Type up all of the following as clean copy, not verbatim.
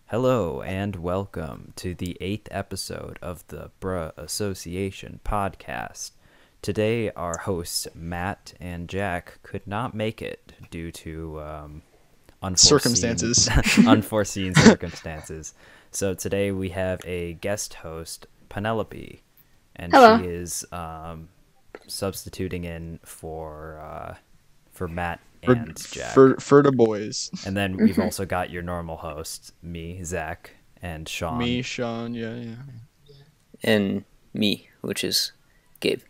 Hello and welcome to the 8th episode of the Bruh Association podcast. Today, our hosts Matt and Jack could not make it due to Circumstances. unforeseen circumstances. So today we have a guest host, Penelope, and Hello. she is substituting in for Matt and Jack. For the boys. And then we've also got your normal hosts, me, Zach, and Sean. Me, Sean, yeah. And me, which is Gabe.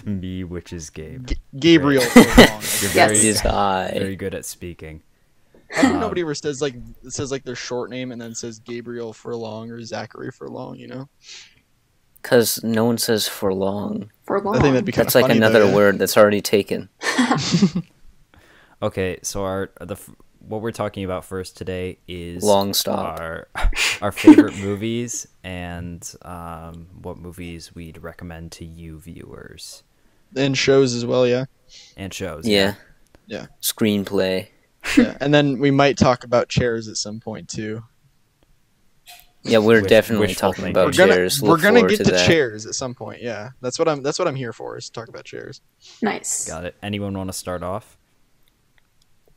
Me, which is Gabe. Gabriel. You're Yes. very, It is I. very good at speaking. How come nobody ever says their short name and then says Gabriel Furlong or Zachary Furlong, you know? Because no one says for long. For long. I think that'd be kind That's of like funny, another though, yeah. word that's already taken. Okay, so what we're talking about first today is Long stop. our favorite movies and what movies we'd recommend to you viewers And shows as well, yeah. and shows. Yeah. Yeah. Screenplay. Yeah. And then we might talk about chairs at some point too. Yeah, we're Wish- definitely wishful talking thinking. about We're gonna chairs. we're Look gonna forward get to that. chairs at some point, yeah. That's what I'm here for, is to talk about chairs. Nice. Got it. Anyone want to start off?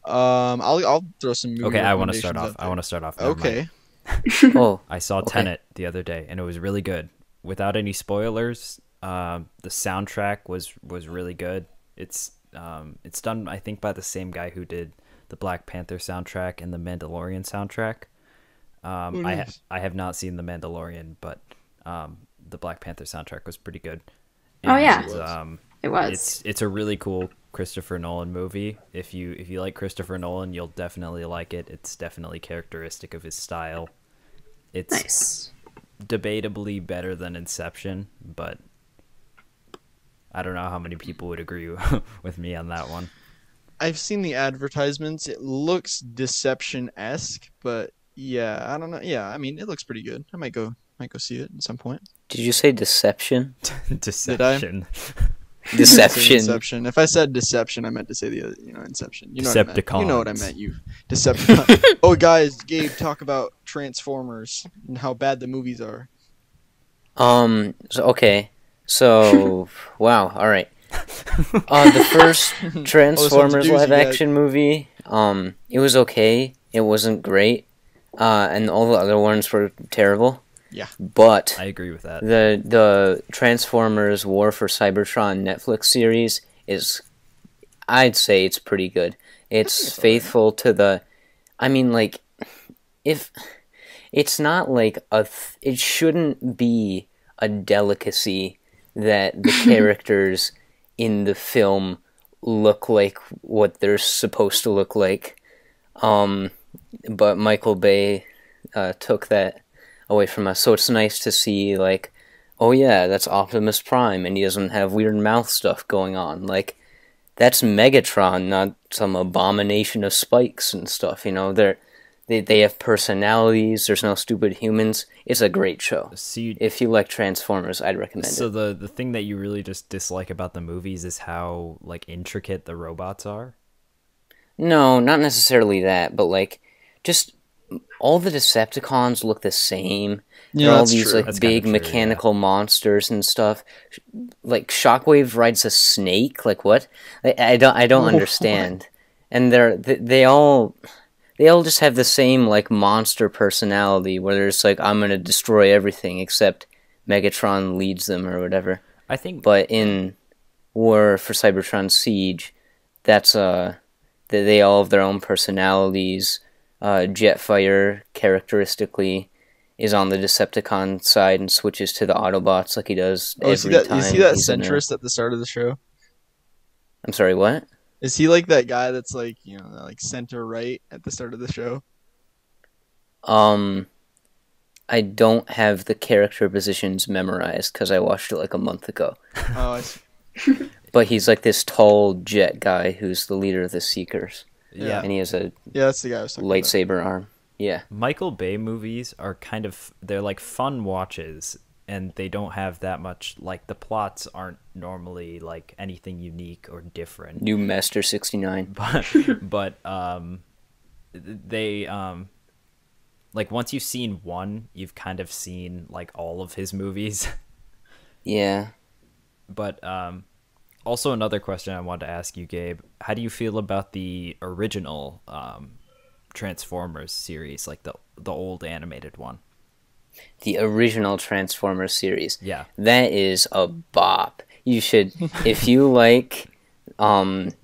I'll throw some movie Okay, I want to start recommendations off. out I want to start off. Never mind. Okay. Oh, I saw Okay. Tenet the other day, and it was really good. Without any spoilers, the soundtrack was really good. It's done, I think, by the same guy who did the Black Panther soundtrack and the Mandalorian soundtrack. Nice. I have not seen the Mandalorian, but the Black Panther soundtrack was pretty good. Oh, yeah. It was. It's a really cool Christopher Nolan movie. If you like Christopher Nolan, you'll definitely like it. It's definitely characteristic of his style. It's Nice. debatably better than Inception, but I don't know how many people would agree with me on that one. I've seen the advertisements. It looks Deception-esque, but yeah, I don't know. Yeah, I mean, it looks pretty good. I might go see it at some point. did you say deception? Deception. Say Deception. Inception. If I said Deception, I meant to say Inception. You know what I meant. You know what I Decepticons. meant. You Decepticon. Oh, guys, Gabe, talk about Transformers and how bad the movies are. Okay. So, wow. All right. The first Transformers doozy, live guys. action movie, it was okay. It wasn't great. And all the other ones were terrible. Yeah. But I agree with that. the Transformers War for Cybertron Netflix series is, I'd say it's pretty good. It's faithful to the, I mean, like, if it's not like it shouldn't be a delicacy that the characters in the film look like what they're supposed to look like. But Michael Bay took that away from us, so it's nice to see, like, oh yeah, that's Optimus Prime, and he doesn't have weird mouth stuff going on. Like, that's Megatron, not some abomination of spikes and stuff. You know, they have personalities. There's no stupid humans. It's a great show. See, If you like Transformers, I'd recommend so it. the thing that you really just dislike about the movies is how like intricate the robots are. No, not necessarily that, but like, just all the Decepticons look the same. Yeah, They're all that's these true. like That's kinda big true, mechanical monsters and stuff. Like Shockwave rides a snake. Like what? I don't What? understand. And they all just have the same like monster personality, where there's like, I'm gonna destroy everything, except Megatron leads them or whatever. I think But in War for Cybertron Siege, that's they all have their own personalities. Jetfire characteristically is on the Decepticon side and switches to the Autobots like he does Oh, every time. you see that he's in a- centrist at the start of the show? I'm sorry, what? Is he like that guy that's like, like center right at the start of the show? I don't have the character positions memorized because I watched it like a month ago. Oh, I see. But he's like this tall jet guy who's the leader of the Seekers, yeah, and he has a Yeah, that's the guy I was talking about. lightsaber arm. Yeah. Michael Bay movies are they're like fun watches, and they don't have that much, like, the plots aren't normally like anything unique or different. New Master 69. But they like once you've seen one, you've kind of seen like all of his movies. Yeah. But also another question I wanted to ask you, Gabe. How do you feel about the original Transformers series, like the old animated one? The original Transformers series. Yeah. That is a bop. You should, if you like 80s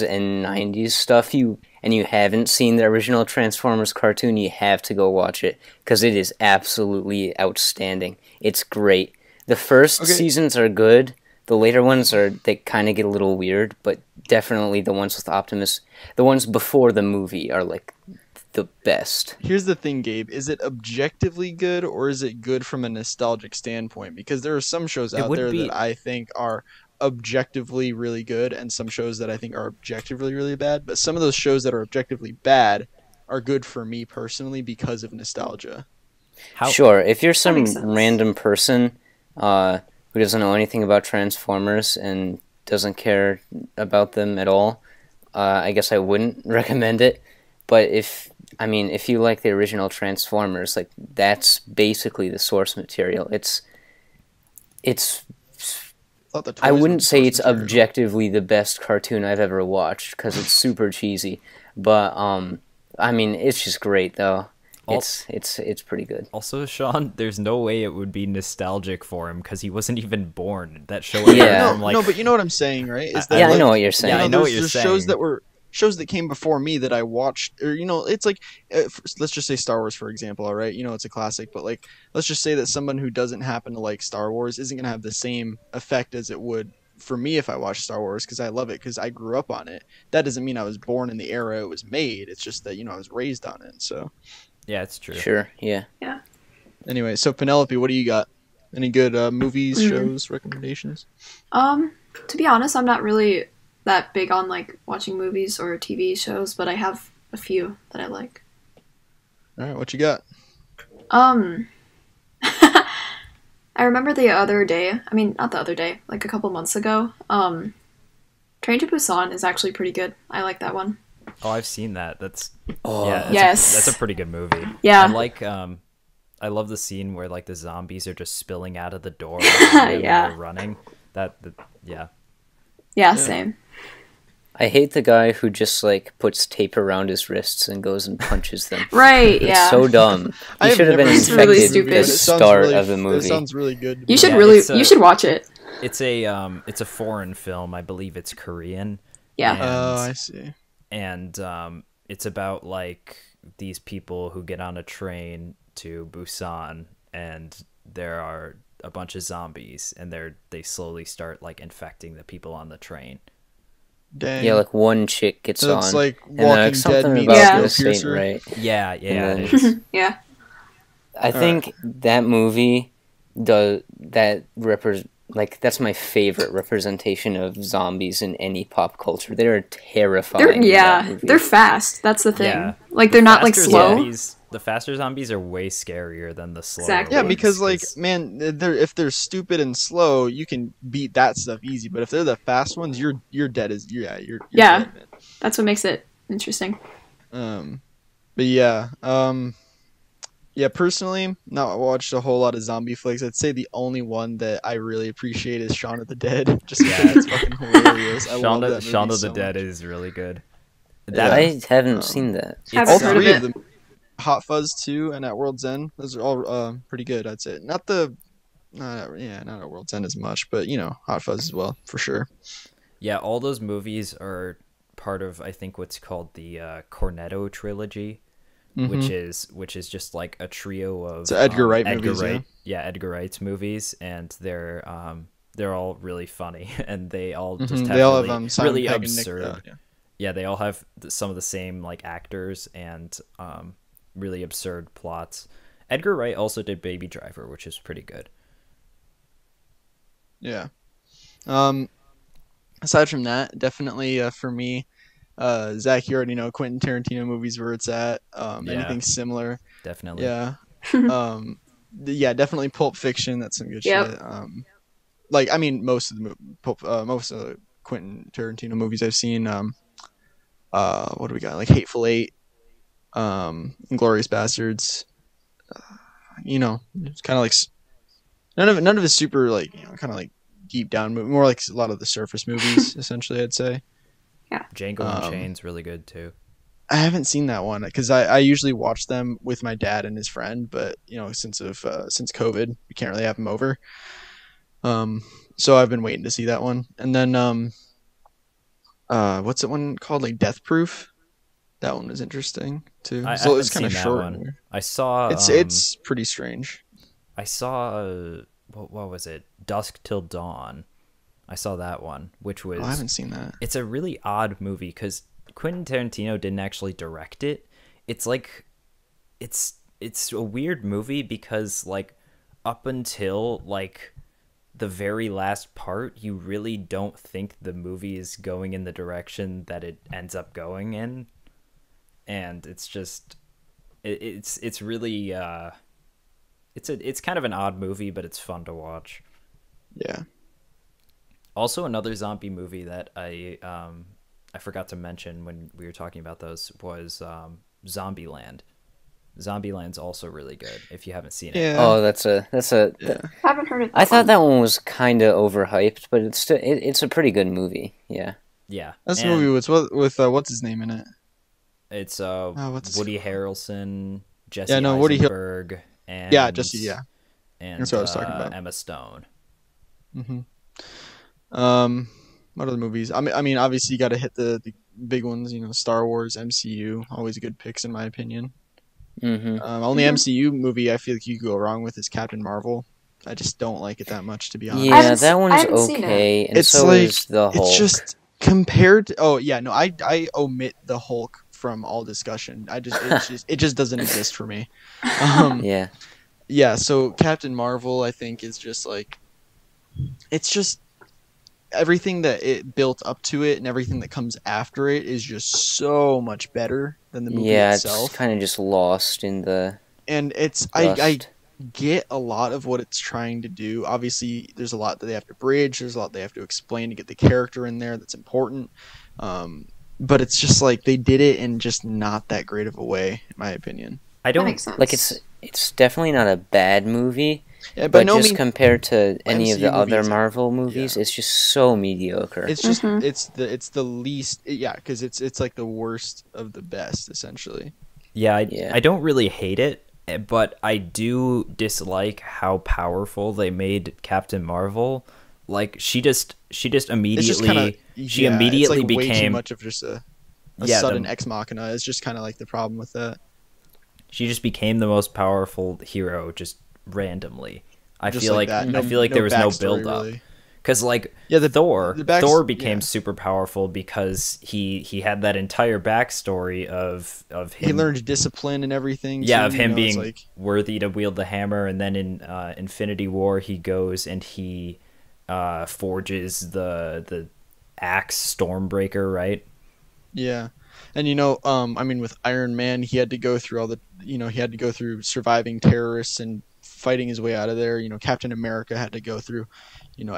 and 90s stuff, and you haven't seen the original Transformers cartoon, you have to go watch it, because it is absolutely outstanding. It's great. The first seasons are good. The later ones they kind of get a little weird, but definitely the ones with Optimus, the ones before the movie are like the best. Here's the thing, Gabe. Is it objectively good, or is it good from a nostalgic standpoint? Because there are some shows out there that I think are objectively really good, and some shows that I think are objectively really bad. But some of those shows that are objectively bad are good for me personally because of nostalgia. Sure, if you're some random person who doesn't know anything about Transformers and doesn't care about them at all, I guess I wouldn't recommend it. But if you like the original Transformers, like that's basically the source material. I wouldn't say it's objectively the best cartoon I've ever watched because it's super cheesy, but it's just great though. It's pretty good. Also, Sean, there's no way it would be nostalgic for him because he wasn't even born. That show. No, but you know what I'm saying, right? Is that, I know what you're saying. Yeah, I know what you're saying. Shows that came before me that I watched, or it's like, let's just say Star Wars, for example. All right, it's a classic, but like, let's just say that someone who doesn't happen to like Star Wars isn't gonna have the same effect as it would for me if I watched Star Wars, because I love it, because I grew up on it. That doesn't mean I was born in the era it was made. It's just that I was raised on it. So yeah, it's true. Sure. Yeah. Anyway, so Penelope, what do you got? Any good movies, shows, recommendations? To be honest, I'm not really that big on like watching movies or TV shows, but I have a few that I like. All right, what you got? I remember the other day, not the other day, like a couple months ago, Train to Busan is actually pretty good. I like that one. Oh, I've seen that. That's a pretty good movie. Yeah. I love the scene where like the zombies are just spilling out of the door and they're running. Yeah, same. I hate the guy who just like puts tape around his wrists and goes and punches them. Right, It's so dumb. He should have been infected really stupid. at the start of the movie. It sounds really good. You should watch it. It's a foreign film. I believe it's Korean. Yeah. I see. And it's about like these people who get on a train to Busan, and there are a bunch of zombies, and they slowly start like infecting the people on the train. Dang. Yeah, like one chick gets on. It's like and Walking something Dead about meets this ain't right. Yeah, then, it is. Yeah. I think that movie that's my favorite representation of zombies in any pop culture. They're terrifying. They're fast. That's the thing. Yeah. Like they're not like slow. The faster zombies are way scarier than the slower Exactly. Yeah, ones, because like, man, if they're stupid and slow, you can beat that stuff easy. But if they're the fast ones, you're dead. You're dead, man. That's what makes it interesting. But personally, not watched a whole lot of zombie flicks. I'd say the only one that I really appreciate is Shaun of the Dead. Just it's fucking hilarious. Shaun of the Dead is really good. I haven't seen that. Haven't heard of it. Hot Fuzz 2 and At World's End. Those are all pretty good, I'd say. Not at World's End as much, but Hot Fuzz as well, for sure. Yeah, all those movies are part of, I think, what's called the Cornetto trilogy, which is just like a trio of Edgar Wright movies. Yeah, Edgar Wright's movies, and they're all really funny, and they all just have really absurd. Yeah, they all have some of the same like actors and really absurd plots. Edgar Wright also did Baby Driver, which is pretty good. Yeah. Aside from that, definitely for me, Zach, you already know Quentin Tarantino movies where it's at. Anything similar. Definitely. Yeah. Definitely Pulp Fiction. That's some good shit. Most of the Quentin Tarantino movies I've seen. What do we got? Like Hateful Eight. Inglorious Bastards. It's kind of like none of it's super like kind of like deep down movie, more like a lot of the surface movies essentially. I'd say. Django Unchained's really good too. I haven't seen that one because I usually watch them with my dad and his friend, but since COVID, we can't really have them over. So I've been waiting to see that one, and then what's that one called? Like Death Proof. That one was interesting too. I So it's haven't kind of seen that short. one. I saw It's pretty strange. I saw what was it? Dusk Till Dawn. I saw that one, which was I haven't seen that. It's a really odd movie because Quentin Tarantino didn't actually direct it. It's like it's a weird movie because like up until like the very last part, you really don't think the movie is going in the direction that it ends up going in, and it's just it's really it's kind of an odd movie, but it's fun to watch. Yeah. Also, another zombie movie that I forgot to mention when we were talking about those was Zombieland. Zombieland's also really good if you haven't seen it. Yeah. Oh, that's a. Yeah. I haven't heard of that I thought one. that one was kind of overhyped, but it's a pretty good movie. Yeah. Yeah, That's the and movie with what's his name in it? It's what's his- Woody Harrelson, Jesse Yeah, no, Woody Har- Eisenberg, and Yeah, Jesse. Yeah. and That's what I was talking about. Emma Stone. Mm-hmm. What other movies? I mean, obviously you got to hit the big ones. Star Wars, MCU, always good picks in my opinion. Mm-hmm. Only MCU movie I feel like you could go wrong with is Captain Marvel. I just don't like it that much, to be honest. Yeah, that I one's haven't seen okay, and It's so like is the Hulk. it's just compared to. Oh yeah, no, I omit the Hulk from all discussion. It just doesn't exist for me. Yeah. Yeah, so Captain Marvel I think is just like it's just everything that it built up to it and everything that comes after it is just so much better than the movie Yeah, itself. it's kind of just lost in the And it's dust. I get a lot of what it's trying to do. Obviously, there's a lot that they have to bridge. There's a lot they have to explain to get the character in there that's important. But it's just like they did it in just not that great of a way, in my opinion. I That don't makes sense. like it's definitely not a bad movie, Yeah, but no just means compared to any of MCU the other movies, Marvel movies, yeah. it's just so mediocre. it's just Mhm. it's the least because it's like the worst of the best essentially. Yeah, Yeah. I don't really hate it, but I do dislike how powerful they made Captain Marvel. Like she just It's just immediately kind of she immediately it's like way too became much of just a Yeah, sudden the- ex machina. It's just kind of like the problem with that. she just became the most powerful hero just randomly. I Just feel like that. I feel like there was no backstory, build up. really. Because like Yeah, Thor the became yeah. super powerful because he had that entire backstory of him He learned discipline and everything. yeah too, of him it's being like worthy to wield the hammer, and then in Infinity War he goes and he forges the axe Stormbreaker, right? yeah. And I mean, with Iron Man, he had to go through all the, he had to go through surviving terrorists and fighting his way out of there. Captain America had to go through,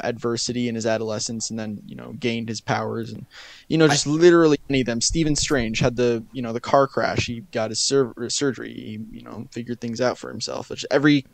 adversity in his adolescence and then, gained his powers and, just literally any of them. Stephen Strange had the car crash. He got his surgery. He, figured things out for himself. Which every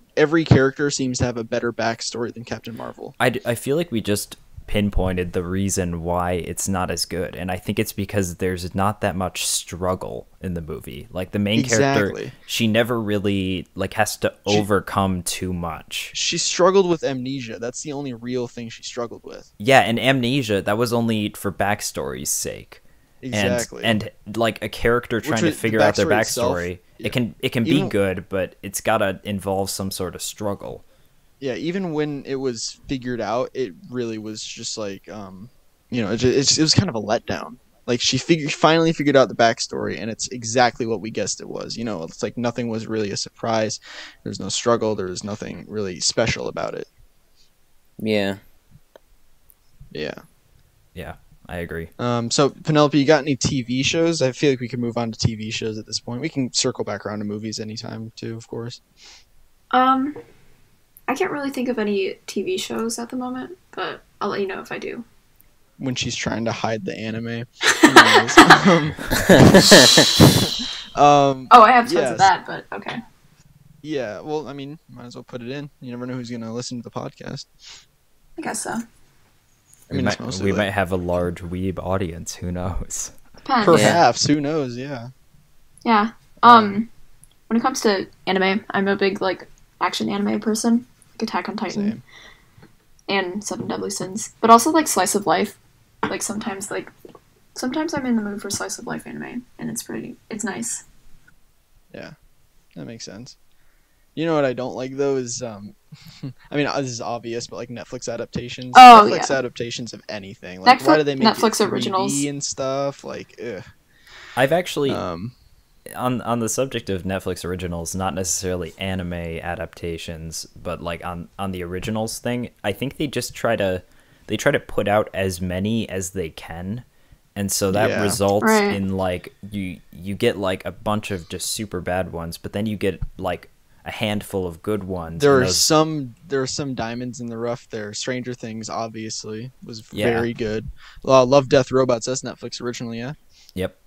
character seems to have a better backstory than Captain Marvel. I feel like we just pinpointed the reason why it's not as good, and I think it's because there's not that much struggle in the movie. Like the main character, Exactly. she never really like has to overcome too much. She struggled with amnesia. That's the only real thing she struggled with. Yeah, and amnesia, that was only for backstory's sake. Exactly. And like a character trying to was- the figure out their backstory itself, backstory, yeah. it can be Even- good, but it's gotta involve some sort of struggle. Yeah, even when it was figured out, it really was just like, it was kind of a letdown. Like she finally figured out the backstory, and it's exactly what we guessed it was. It's like nothing was really a surprise. There's no struggle. There was nothing really special about it. Yeah. Yeah. Yeah, I agree. So Penelope, you got any TV shows? I feel like we can move on to TV shows at this point. We can circle back around to movies anytime too, of course. I can't really think of any TV shows at the moment, but I'll let you know if I do. When she's trying to hide the anime. Oh, I have tons yes. of that, but okay. Yeah, well, I mean, might as well put it in. You never know who's gonna listen to the podcast. I guess so. I We mean, it's might mostly might have a large weeb audience. Who knows? Depends. perhaps. Who knows? Yeah. Yeah. When it comes to anime, I'm a big like action anime person, like Attack on Titan Same. and Seven Deadly Sins, but also like slice of life. Like sometimes I'm in the mood for slice of life anime, and it's nice. Yeah, that makes sense. You know what I don't like though is I mean this is obvious, but like Netflix adaptations. Oh, Netflix yeah. adaptations of anything. Like why do they make Netflix it 3D originals. and stuff? Like, ugh. I've actually Um, on the subject of Netflix originals, not necessarily anime adaptations, but like on the originals thing, I think they just try to put out as many as they can, and so that Yeah. results Right. in like you get like a bunch of just super bad ones, but then you get like a handful of good ones. there and are those- some diamonds in the rough there. Stranger Things obviously was Yeah. very good. Love, Death, Robots. That's Netflix original, yeah. Yep.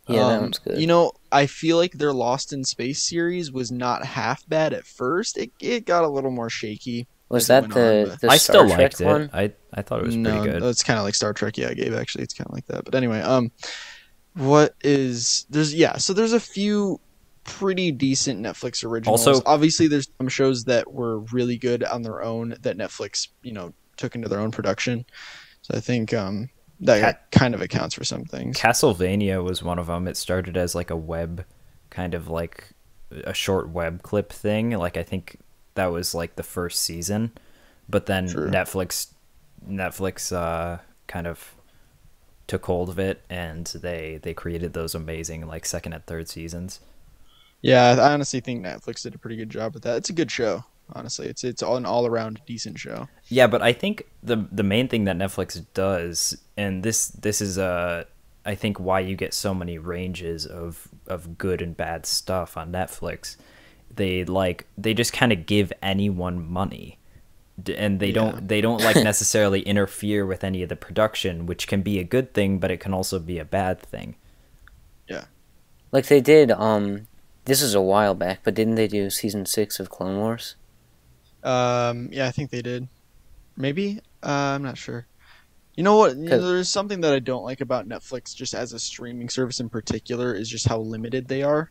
Yeah, that one's good. You know, I feel like their Lost in Space series was not half bad at first. It got a little more shaky. Was as it that went the on, the I Star still Trek liked one? it. I thought it was no, pretty good. it's kind of like Star Trek. Yeah, Gabe. Actually, it's kind of like that. But anyway, so there's a few pretty decent Netflix originals. Also- Obviously, there's some shows that were really good on their own that Netflix, took into their own production. So I think that kind of accounts for some things. Castlevania was one of them. It started as like a web, kind of like a short web clip thing. Like I think that was like the first season, but then True. Netflix kind of took hold of it, and they created those amazing like second and third seasons. Yeah, I honestly think Netflix did a pretty good job with that. It's a good show. Honestly, it's an all around decent show. Yeah, but I think the main thing that Netflix does, and this is I think why you get so many ranges of good and bad stuff on Netflix. They just kind of give anyone money, and they don't like necessarily interfere with any of the production, which can be a good thing, but it can also be a bad thing. Yeah. Like they did. This is a while back, but didn't they do season 6 of Clone Wars? Yeah, I think they did. Maybe? I'm not sure. You know what? There's something that I don't like about Netflix, just as a streaming service in particular, is just how limited they are.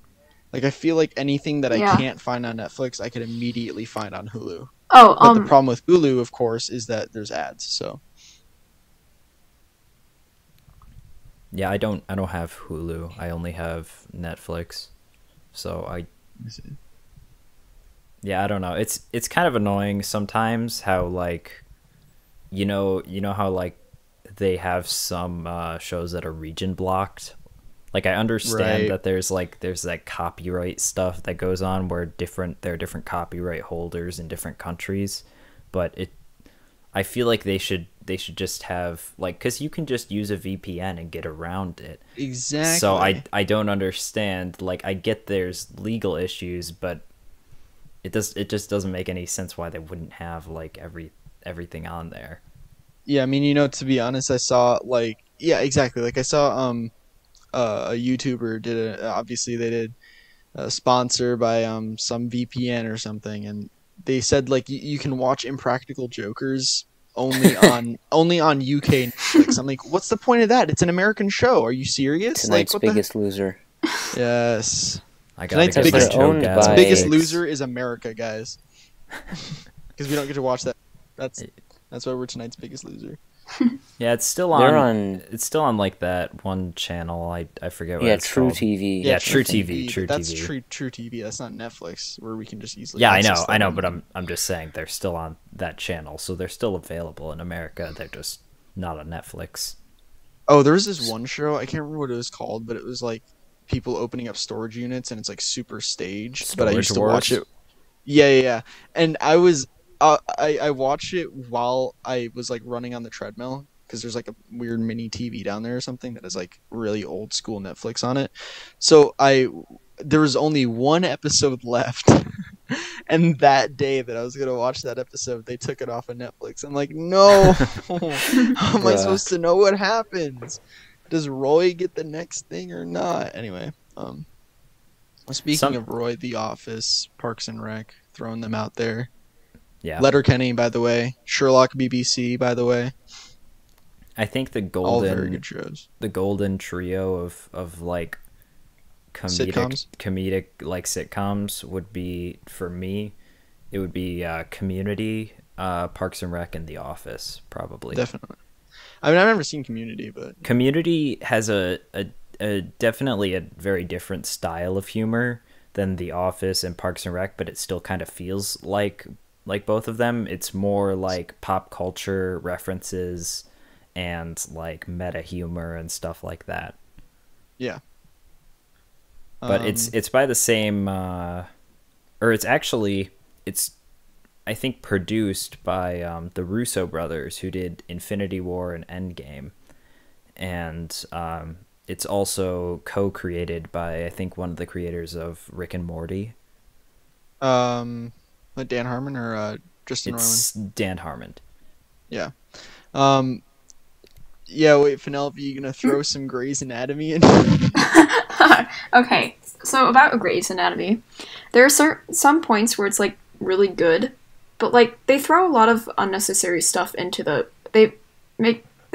Like, I feel like anything that I Yeah. can't find on Netflix, I could immediately find on Hulu. Oh, But the problem with Hulu, of course, is that there's ads. So Yeah, I don't have Hulu. I only have Netflix. So yeah, I don't know. It's kind of annoying sometimes how like you know how like they have some shows that are region blocked. Like I understand Right. that there's like copyright stuff that goes on where there are different copyright holders in different countries, but I feel like they should just have like, because you can just use a VPN and get around it. exactly. So I don't understand. Like I get there's legal issues, but it just doesn't make any sense why they wouldn't have like everything on there. Yeah, I mean, to be honest, I saw exactly. Like I saw a YouTuber did obviously they did a sponsor by some VPN or something, and they said like you can watch Impractical Jokers only on UK Netflix. I'm like, what's the point of that? It's an American show. Are you serious? Tonight's like, Biggest Loser. Yes. I gotta Tonight's get biggest- my Joe owned Gaz by- Biggest fix. Loser is America, guys. Because we don't get to watch that. That's why we're tonight's Biggest Loser. Yeah, it's still They're on. on It's still on like that one channel. I forget what yeah it's True called. TV. Yeah, True True TV, True That's TV. True TV. That's not Netflix, where we can just easily. Yeah, access I know, them. but I'm just saying they're still on that channel, so they're still available in America. They're just not on Netflix. Oh, there was this one show. I can't remember what it was called, but it was like people opening up storage units, and it's like super staged. But I used to Storage watch Wars? it. Yeah. And I was I watched it while I was like running on the treadmill, because there's like a weird mini TV down there or something that has like really old school Netflix on it. So there was only one episode left. And that day that I was gonna watch that episode, they took it off of Netflix. I'm like, no. How am I Bruh. supposed to know what happens? Does Roy get the next thing or not? Anyway, Well, speaking Some- of Roy, The Office, Parks and Rec, throwing them out there. Yeah. Letterkenny, by the way. Sherlock, BBC, by the way. I think All very good shows. the golden trio of like comedic like sitcoms would be, for me, it would be Community, Parks and Rec, and The Office, probably. Definitely. I mean, I've never seen Community, but Community has a definitely a very different style of humor than The Office and Parks and Rec, but it still kind of feels like both of them. It's more like pop culture references and like meta humor and stuff like that. yeah. But it's by the same or it's I think produced by the Russo brothers, who did Infinity War and Endgame. And it's also co-created by, I think, one of the creators of Rick and Morty. Like Dan Harmon or Justin It's Dan Harmon. Roiland? Yeah. Yeah, wait, Penelope, you gonna throw some Grey's Anatomy in? Okay, so about Grey's Anatomy, there are some points where it's like really good, but like they throw a lot of unnecessary stuff into they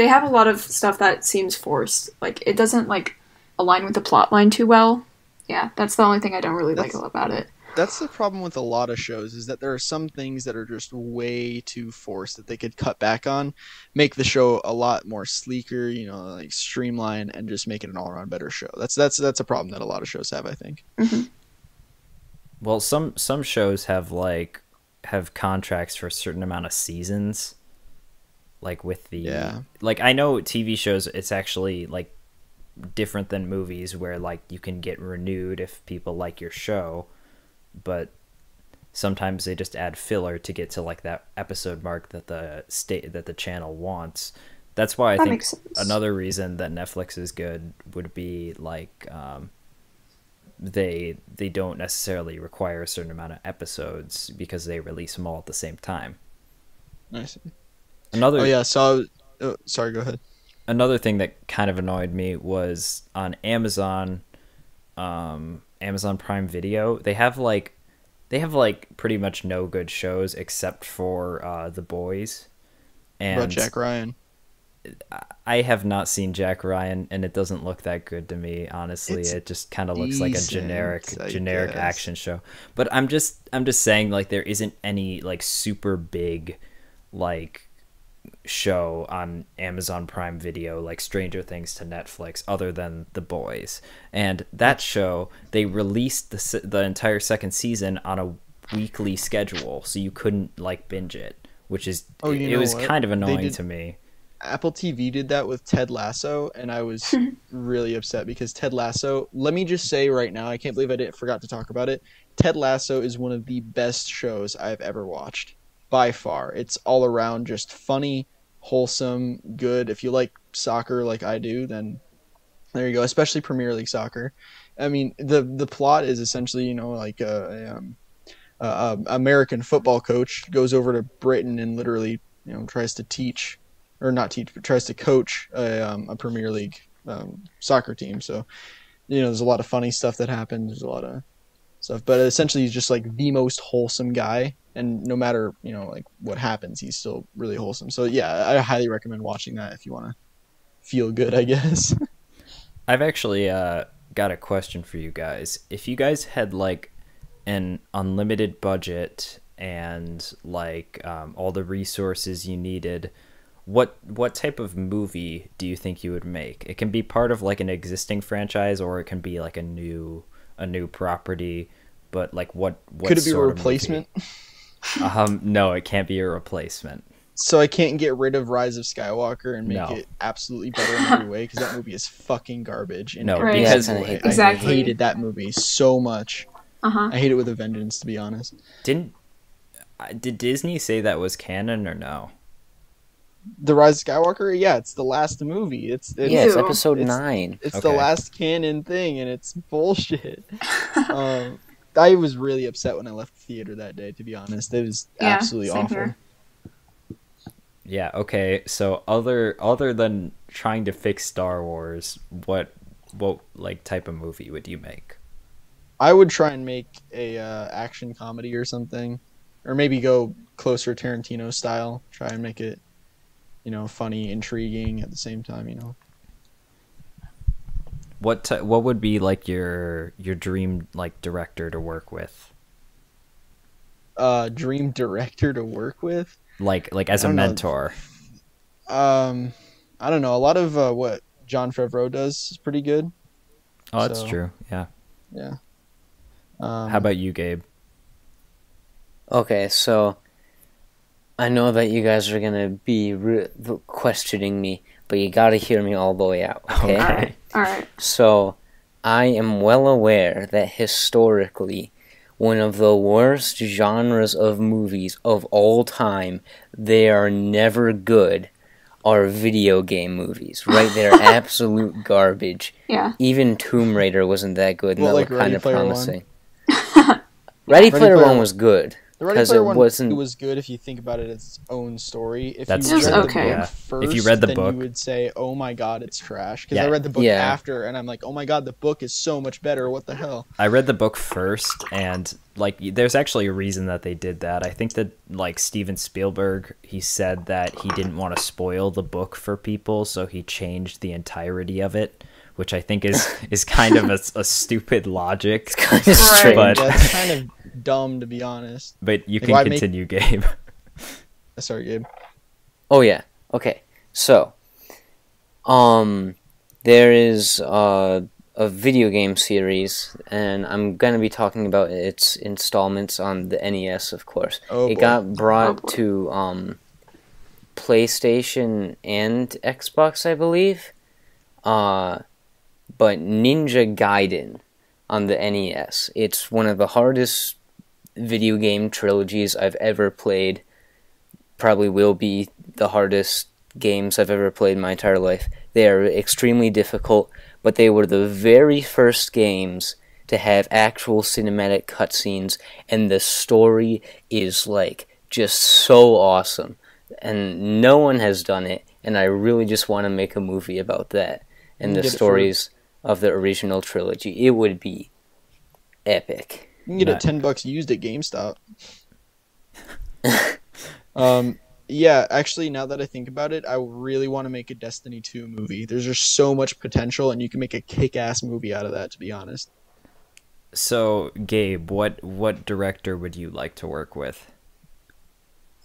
have a lot of stuff that seems forced. Like it doesn't like align with the plot line too well. Yeah, that's the only thing I don't really like about it. That's the problem with a lot of shows, is that there are some things that are just way too forced that they could cut back on, make the show a lot more sleeker, you know, like streamline, and just make it an all-around better show. That's a problem that a lot of shows have, I think. Mm-hmm. Well, some shows have contracts for a certain amount of seasons. Like with the like, I know TV shows, it's actually like different than movies, where like you can get renewed if people like your show, but sometimes they just add filler to get to like that episode mark that the channel wants. That's why I think another reason that Netflix is good would be like they don't necessarily require a certain amount of episodes because they release them all at the same time. I see. Sorry, go ahead. Another thing that kind of annoyed me was on Amazon Prime Video. They have like pretty much no good shows except for The Boys. And About Jack Ryan. I have not seen Jack Ryan, and it doesn't look that good to me, honestly. It just kind of looks like a generic action show. But I'm just saying, like, there isn't any like super big like show on Amazon Prime Video like Stranger Things to Netflix other than The Boys. And that show, they released the entire second season on a weekly schedule, so you couldn't like binge it, which is it was kind of annoying to me. Apple TV did that with Ted Lasso, and I was really upset because Ted Lasso, let me just say right now, I can't believe I forgot to talk about it. Ted Lasso is one of the best shows I've ever watched, by far. It's all around just funny, wholesome, good. If you like soccer like I do, then there you go, especially Premier League soccer. I mean, the plot is essentially, you know, like a American football coach goes over to Britain and literally, you know, tries to coach a Premier League soccer team. So, you know, there's a lot of funny stuff that happens. There's a lot of stuff, but essentially he's just like the most wholesome guy, and no matter, you know, like what happens, he's still really wholesome. So yeah, I highly recommend watching that if you want to feel good, I guess. I've actually got a question for you guys. If you guys had like an unlimited budget and like all the resources you needed, what type of movie do you think you would make? It can be part of like an existing franchise, or it can be like a new property. But like, what could it be? A replacement? No, it can't be a replacement. So I can't get rid of Rise of Skywalker and make it absolutely better in every way, because that movie is fucking garbage. Because I hated that movie so much. Uh-huh. I hate it with a vengeance, to be honest. Did Disney say that was canon or no? The Rise of Skywalker? Yeah, it's the last movie. It's episode 9. It's the last canon thing, and it's bullshit. I was really upset when I left the theater that day, to be honest. It was absolutely awful. Here. Yeah, okay. So other than trying to fix Star Wars, what like type of movie would you make? I would try and make a action comedy or something, or maybe go closer Tarantino style. Try and make it, funny, intriguing at the same time. What would be like your dream like director to work with? Dream director to work with. Like as a I don't know. mentor. I don't know. A lot of what Jon Favreau does is pretty good. Oh, that's So- true. Yeah. Yeah. How about you, Gabe? Okay, so I know that you guys are gonna be questioning me, but you gotta hear me all the way out. Okay. Okay. Alright. Alright. So, I am well aware that historically, one of the worst genres of movies of all time, they are never good, are video game movies, right? They're absolute garbage. Yeah. Even Tomb Raider wasn't that good, and Well, that like looked kind Ready of Player One? promising. Ready Player Player One One- was good. The Ready 'Cause Player it One wasn't- was good if you think about it as its own story. If That's you true. read the Okay. book Yeah. first, If you read the then book- you would say, "Oh my god, it's trash." Because Yeah. I read the book Yeah. after, and I'm like, "Oh my god, the book is so much better. What the hell?" I read the book first, and like there's actually a reason that they did that. I think that like Steven Spielberg, he said that he didn't want to spoil the book for people, so he changed the entirety of it, which I think is kind of a stupid logic. Kind of Right. strange. But- That's kind of dumb, to be honest. But you Like, can why make- continue, Gabe. Sorry, Gabe. Oh yeah. Okay. So, there is a video game series, and I'm gonna be talking about its installments on the NES, of course. Oh, It boy. got brought Oh, boy. to PlayStation and Xbox, I believe. But Ninja Gaiden on the NES. It's one of the hardest video game trilogies I've ever played. Probably will be the hardest games I've ever played in my entire life. They are extremely difficult, but they were the very first games to have actual cinematic cutscenes, and the story is like just so awesome. And no one has done it, and I really just want to make a movie about that and the Get it for- stories of the original trilogy. It would be epic. You can get Nah. it $10 used at GameStop. Yeah, actually, now that I think about it, I really want to make a Destiny 2 movie. There's just so much potential, and you can make a kick-ass movie out of that, to be honest. So, Gabe, what director would you like to work with?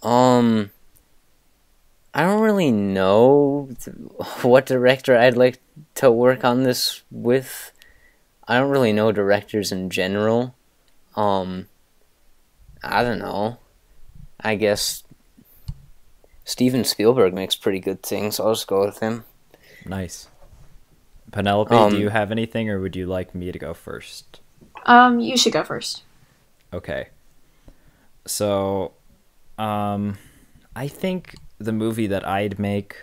I don't really know what director I'd like to work on this with. I don't really know directors in general. I don't know. I guess Steven Spielberg makes pretty good things. I'll just go with him. Nice. Penelope, do you have anything, or would you like me to go first? You should go first. Okay. So, I think the movie that I'd make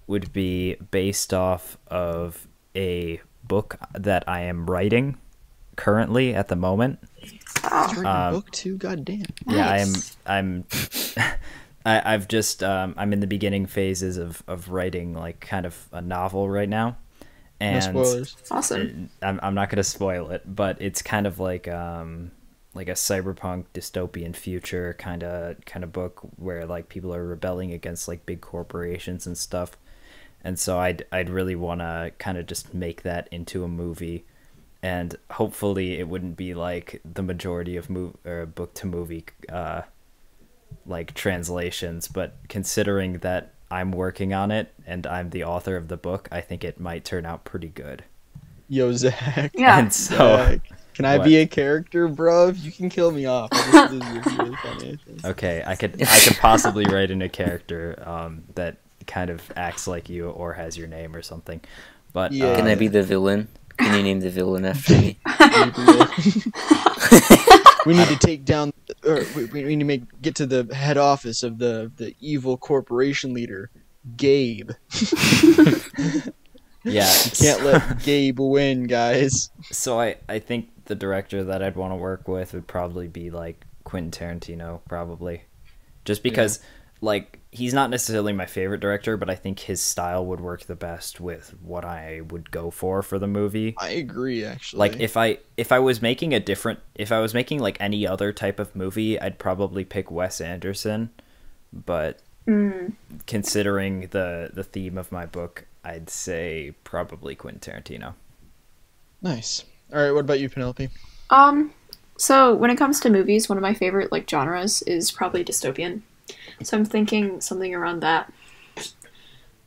would be based off of a book that I am writing currently at the moment. Wow. He's writing a book too. God damn. Yeah, Nice. I've just I'm in the beginning phases of writing like kind of a novel right now. No And spoilers. Awesome. I'm not gonna spoil it, but it's kind of like a cyberpunk dystopian future kind of book where like people are rebelling against like big corporations and stuff. And so I'd really want to kind of just make that into a movie, and hopefully it wouldn't be like the majority of book to movie like translations, but considering that I'm working on it and I'm the author of the book, I think it might turn out pretty good. Yo, Zach. Yeah. And so Zach, can I What? be a character, bro? You can kill me off. This is really funny. okay, I could possibly write in a character that kind of acts like you or has your name or something. But Yeah. Can I be the villain? Can you name the villain after me? We need to take down, or we need to get to the head office of the evil corporation leader, Gabe. yeah, Can't let Gabe win, guys. So I think the director that I'd want to work with would probably be like Quentin Tarantino, probably, just because like he's not necessarily my favorite director, but I think his style would work the best with what I would go for the movie. I agree, actually. Like if I was making like any other type of movie, I'd probably pick Wes Anderson, but considering the theme of my book, I'd say probably Quentin Tarantino. Nice. All right, what about you, Penelope? So when it comes to movies, one of my favorite like genres is probably dystopian. So I'm thinking something around that.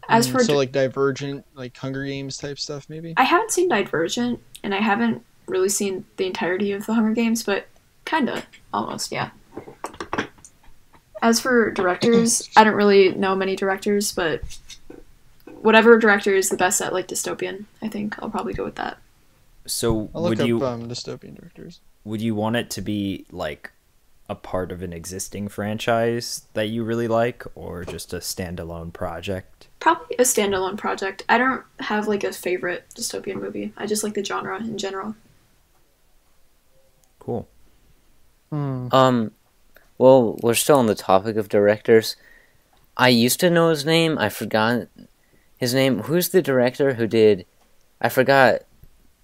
As for so like Divergent, like Hunger Games type stuff, maybe. I haven't seen Divergent, and I haven't really seen the entirety of the Hunger Games, but kinda, almost, yeah. As for directors, I don't really know many directors, but whatever director is the best at like dystopian, I think I'll probably go with that. So I'll look would you up dystopian directors. would you want it to be like a part of an existing franchise that you really like, or just a standalone project? Probably a standalone project. I don't have like a favorite dystopian movie. I just like the genre in general. Cool. Well, we're still on the topic of directors. I used to know his name. I forgot his name. Who's the director who did? I forgot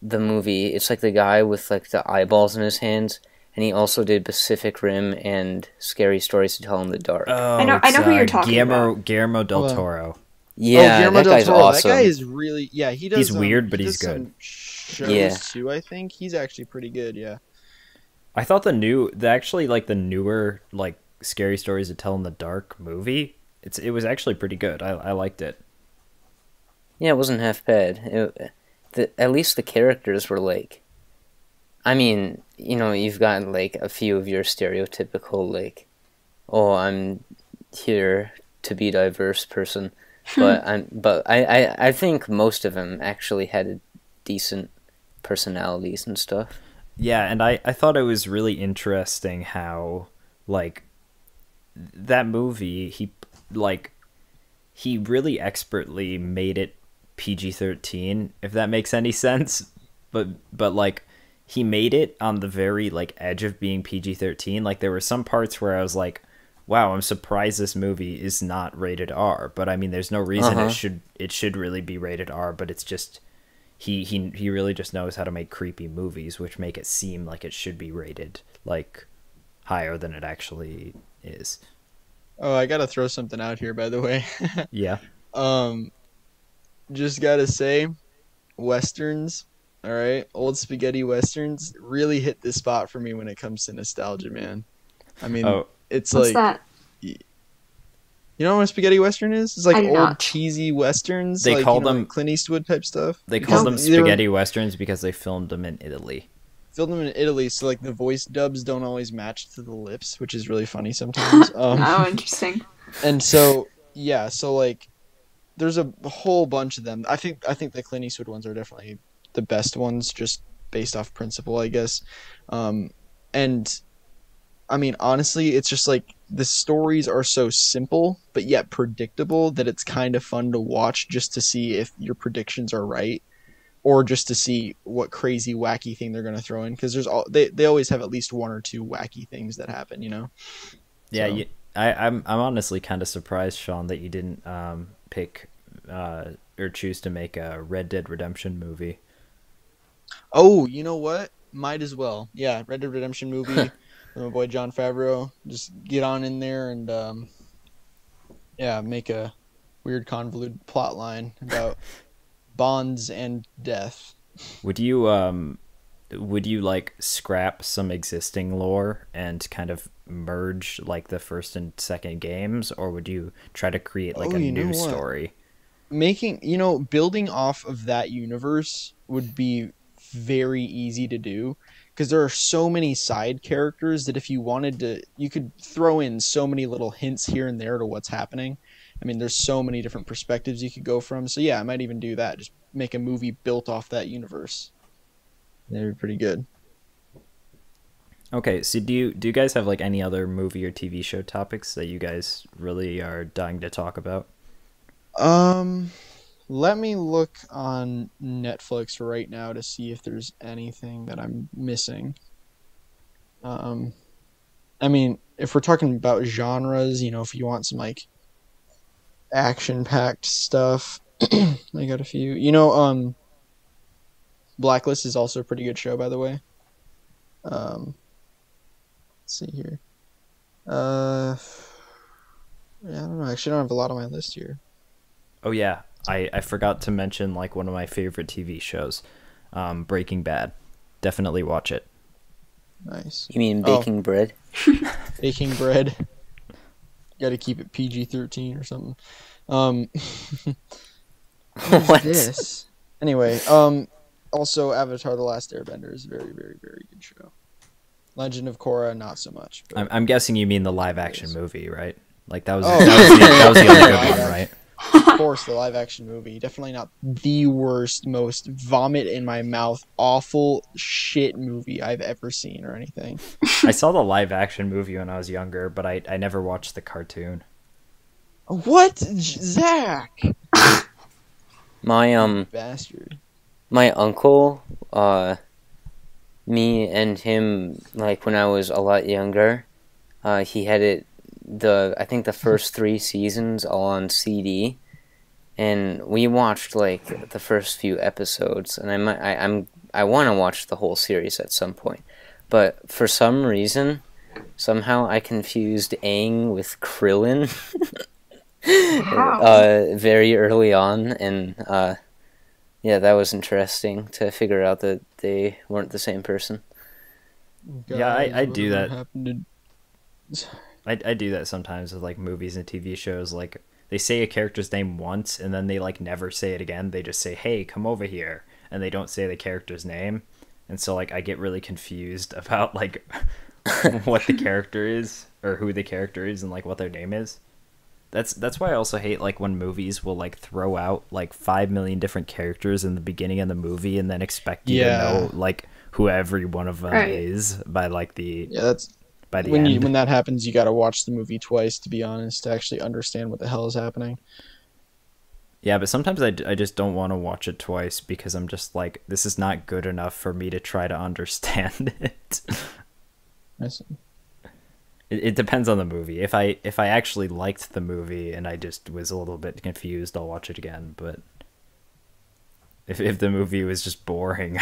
the movie. It's like the guy with like the eyeballs in his hands, and he also did Pacific Rim and Scary Stories to Tell in the Dark. Oh, I know who you're talking about. Guillermo del Toro. Yeah, Guillermo that del guy's Toro. awesome. That guy is really he does. He's weird, but he he's does good. some shows Yeah. too. I think he's actually pretty good. Yeah. I thought the newer like Scary Stories to Tell in the Dark movie, it was actually pretty good. I liked it. Yeah, it wasn't half bad. At least the characters were like, I mean, you know, you've got like a few of your stereotypical like, oh, I'm here to be diverse person, but I think most of them actually had decent personalities and stuff. Yeah, and I thought it was really interesting how like that movie he really expertly made it PG-13, if that makes any sense. But like he made it on the very like edge of being PG-13. Like there were some parts where I was like, wow, I'm surprised this movie is not rated R. But I mean, there's no reason it should really be rated R, but it's just he really just knows how to make creepy movies, which make it seem like it should be rated like higher than it actually is. Oh, I gotta throw something out here, by the way. Yeah. Just gotta say, westerns. All right, old spaghetti westerns really hit this spot for me when it comes to nostalgia, man. I mean, it's What's like that? You know what a spaghetti western is? It's like I do old not. cheesy westerns. They like, call you know, them like Clint Eastwood type stuff. They call them They were- spaghetti westerns because they filmed them in Italy. filmed them in Italy, so like the voice dubs don't always match to the lips, which is really funny sometimes. Oh, interesting. And so yeah, so like there's a whole bunch of them. I think the Clint Eastwood ones are definitely the best ones, just based off principle, I guess. And I mean, honestly, it's just like the stories are so simple but yet predictable that it's kind of fun to watch just to see if your predictions are right, or just to see what crazy wacky thing they're going to throw in, because they always have at least one or two wacky things that happen, you know. Yeah, So- I'm honestly kind of surprised, Sean, that you didn't pick or choose to make a Red Dead Redemption movie. Oh, you know what? Might as well. Yeah, Red Dead Redemption movie with my boy John Favreau. Just get on in there and yeah, make a weird convoluted plot line about bonds and death. Would you like scrap some existing lore and kind of merge like the first and second games, or would you try to create like Oh, a you know new what? story? Building off of that universe would be very easy to do, because there are so many side characters that if you wanted to, you could throw in so many little hints here and there to what's happening. I mean, there's so many different perspectives you could go from. So yeah, I might even do that. Just make a movie built off that universe. That'd be pretty good. Okay, so do you guys have like any other movie or TV show topics that you guys really are dying to talk about? Let me look on Netflix right now to see if there's anything that I'm missing. I mean, if we're talking about genres, you know, if you want some like action-packed stuff, I got a few. You know, Blacklist is also a pretty good show, by the way. Let's see here. Yeah, I don't know. Actually, I don't have a lot on my list here. Oh yeah, I forgot to mention like one of my favorite TV shows, Breaking Bad. Definitely watch it. Nice. You mean baking bread? Baking bread. Got to keep it PG-13 or something. What? This? Anyway, also Avatar: The Last Airbender is a very, very, very good show. Legend of Korra, not so much. But I'm guessing you mean the live action movie, right? Like that was Oh. that was the only good one, right? of course, the live action movie. Definitely not the worst, most vomit in my mouth, awful shit movie I've ever seen or anything. I saw the live action movie when I was younger, but I never watched the cartoon. What? Zach? My Bastard. my uncle, me and him, like when I was a lot younger, he had I think the first 3 seasons all on CD, and we watched like the first few episodes, and I want to watch the whole series at some point, but for some reason, somehow I confused Aang with Krillin. Wow. Very early on, and yeah, that was interesting to figure out that they weren't the same person. Yeah, I do that. Happened I do that sometimes with like movies and TV shows. Like they say a character's name once and then they like never say it again. They just say, "Hey, come over here," and they don't say the character's name. And so like I get really confused about like what the character is or who the character is and like what their name is. That's why I also hate like when movies will like throw out like 5 million different characters in the beginning of the movie and then expect you to know like who every one of them is by like the Yeah, that's by the when end. when that happens. You got to watch the movie twice, to be honest, to actually understand what the hell is happening. Yeah, but sometimes I just don't want to watch it twice because I'm just like, this is not good enough for me to try to understand it. I see. It depends on the movie. If I actually liked the movie and I just was a little bit confused, I'll watch it again. But if the movie was just boring,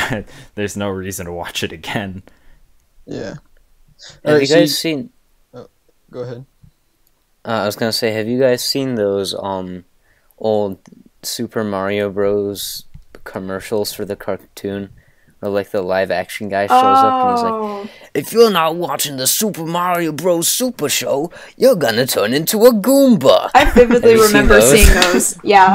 there's no reason to watch it again. Yeah. Have Alright, you so guys seen? Go ahead. I was gonna say, have you guys seen those old Super Mario Bros. Commercials for the cartoon? Or like the live action guy shows up and he's like, Oh, "If you're not watching the Super Mario Bros. Super Show, you're gonna turn into a Goomba." I vividly Have you seen remember those? seeing those. Yeah,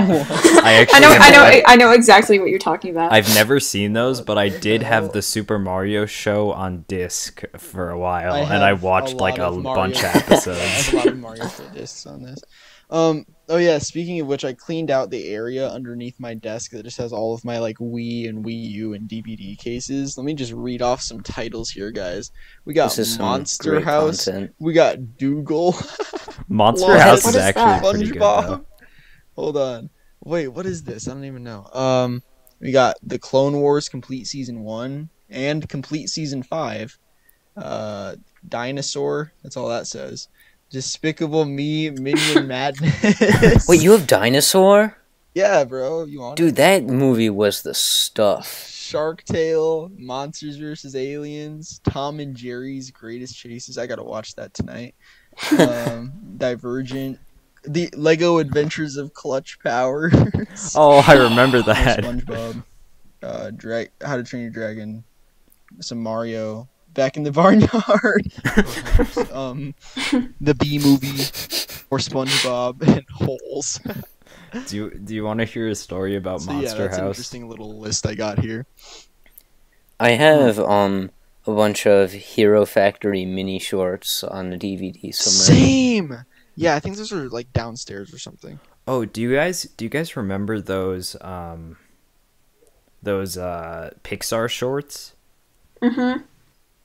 I actually I know exactly what you're talking about. I've never seen those, but I did have the Super Mario show on disc for a while, and I have watched like a lot of Mario- bunch of I have episodes. a lot of Mario Kart discs on this. Oh yeah, speaking of which, I cleaned out the area underneath my desk that just has all of my like Wii and Wii U and DVD cases. Let me just read off some titles here, guys. We got This is some Monster great House. content. We got Dougal. Monster What? House What is is actually that? pretty good though. Hold on. Wait, what is this? I don't even know. We got the Clone Wars Complete Season 1 and Complete Season 5. Dinosaur, that's all that says. Despicable Me, Minion Madness. Wait, you have Dinosaur? Yeah, bro, you want it? Dude, that movie was the stuff. Shark Tale, Monsters vs. Aliens, Tom and Jerry's Greatest Chases. I gotta watch that tonight. Divergent, The Lego Adventures of Clutch Powers. Oh, I remember that. SpongeBob, How to Train Your Dragon, some Mario, Back in the Barnyard, the Bee Movie, or SpongeBob and Holes. Do you want to hear a story about So yeah, Monster that's an House? interesting little list I got here. I have a bunch of Hero Factory mini shorts on the DVD somewhere. Same. Yeah, I think those are like downstairs or something. Oh, do you guys remember those Pixar shorts? Mm-hmm.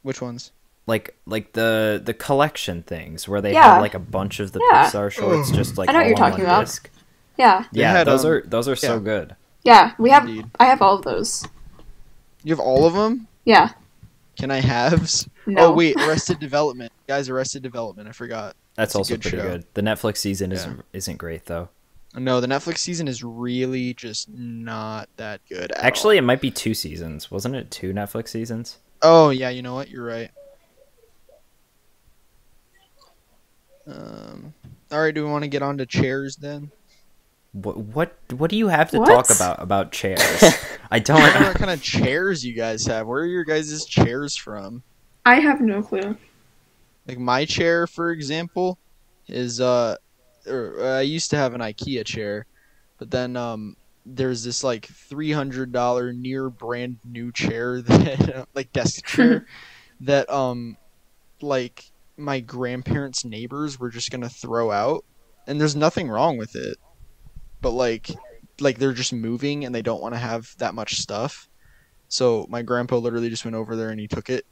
Which ones? Like the collection things where they Yeah. have like a bunch of the Yeah. Pixar shorts just like I know what all you're on talking one about. disc. Yeah, They Yeah, had, those are so yeah. good. yeah. Indeed. I have all of those. You have all of them? Yeah. Can I haves? No. Oh wait, Arrested Development. Guys, Arrested Development. I forgot. That's It's a also good pretty show. good. The Netflix season Yeah. isn't great though. No, the Netflix season is really just not that good. At Actually, all. it might be 2 seasons. Wasn't it 2 Netflix seasons? Oh yeah, you know what? You're right. All right. Do we want to get on to chairs then? What do you have to What? talk about chairs? I I don't know don't. what kind of chairs you guys have. Where are your guys' chairs from? I have no clue. Like my chair, for example, is I used to have an IKEA chair, but then there's this like $300 near brand new chair that like desk chair that like my grandparents' neighbors were just gonna throw out, and there's nothing wrong with it, but like they're just moving and they don't want to have that much stuff. So my grandpa literally just went over there and he took it.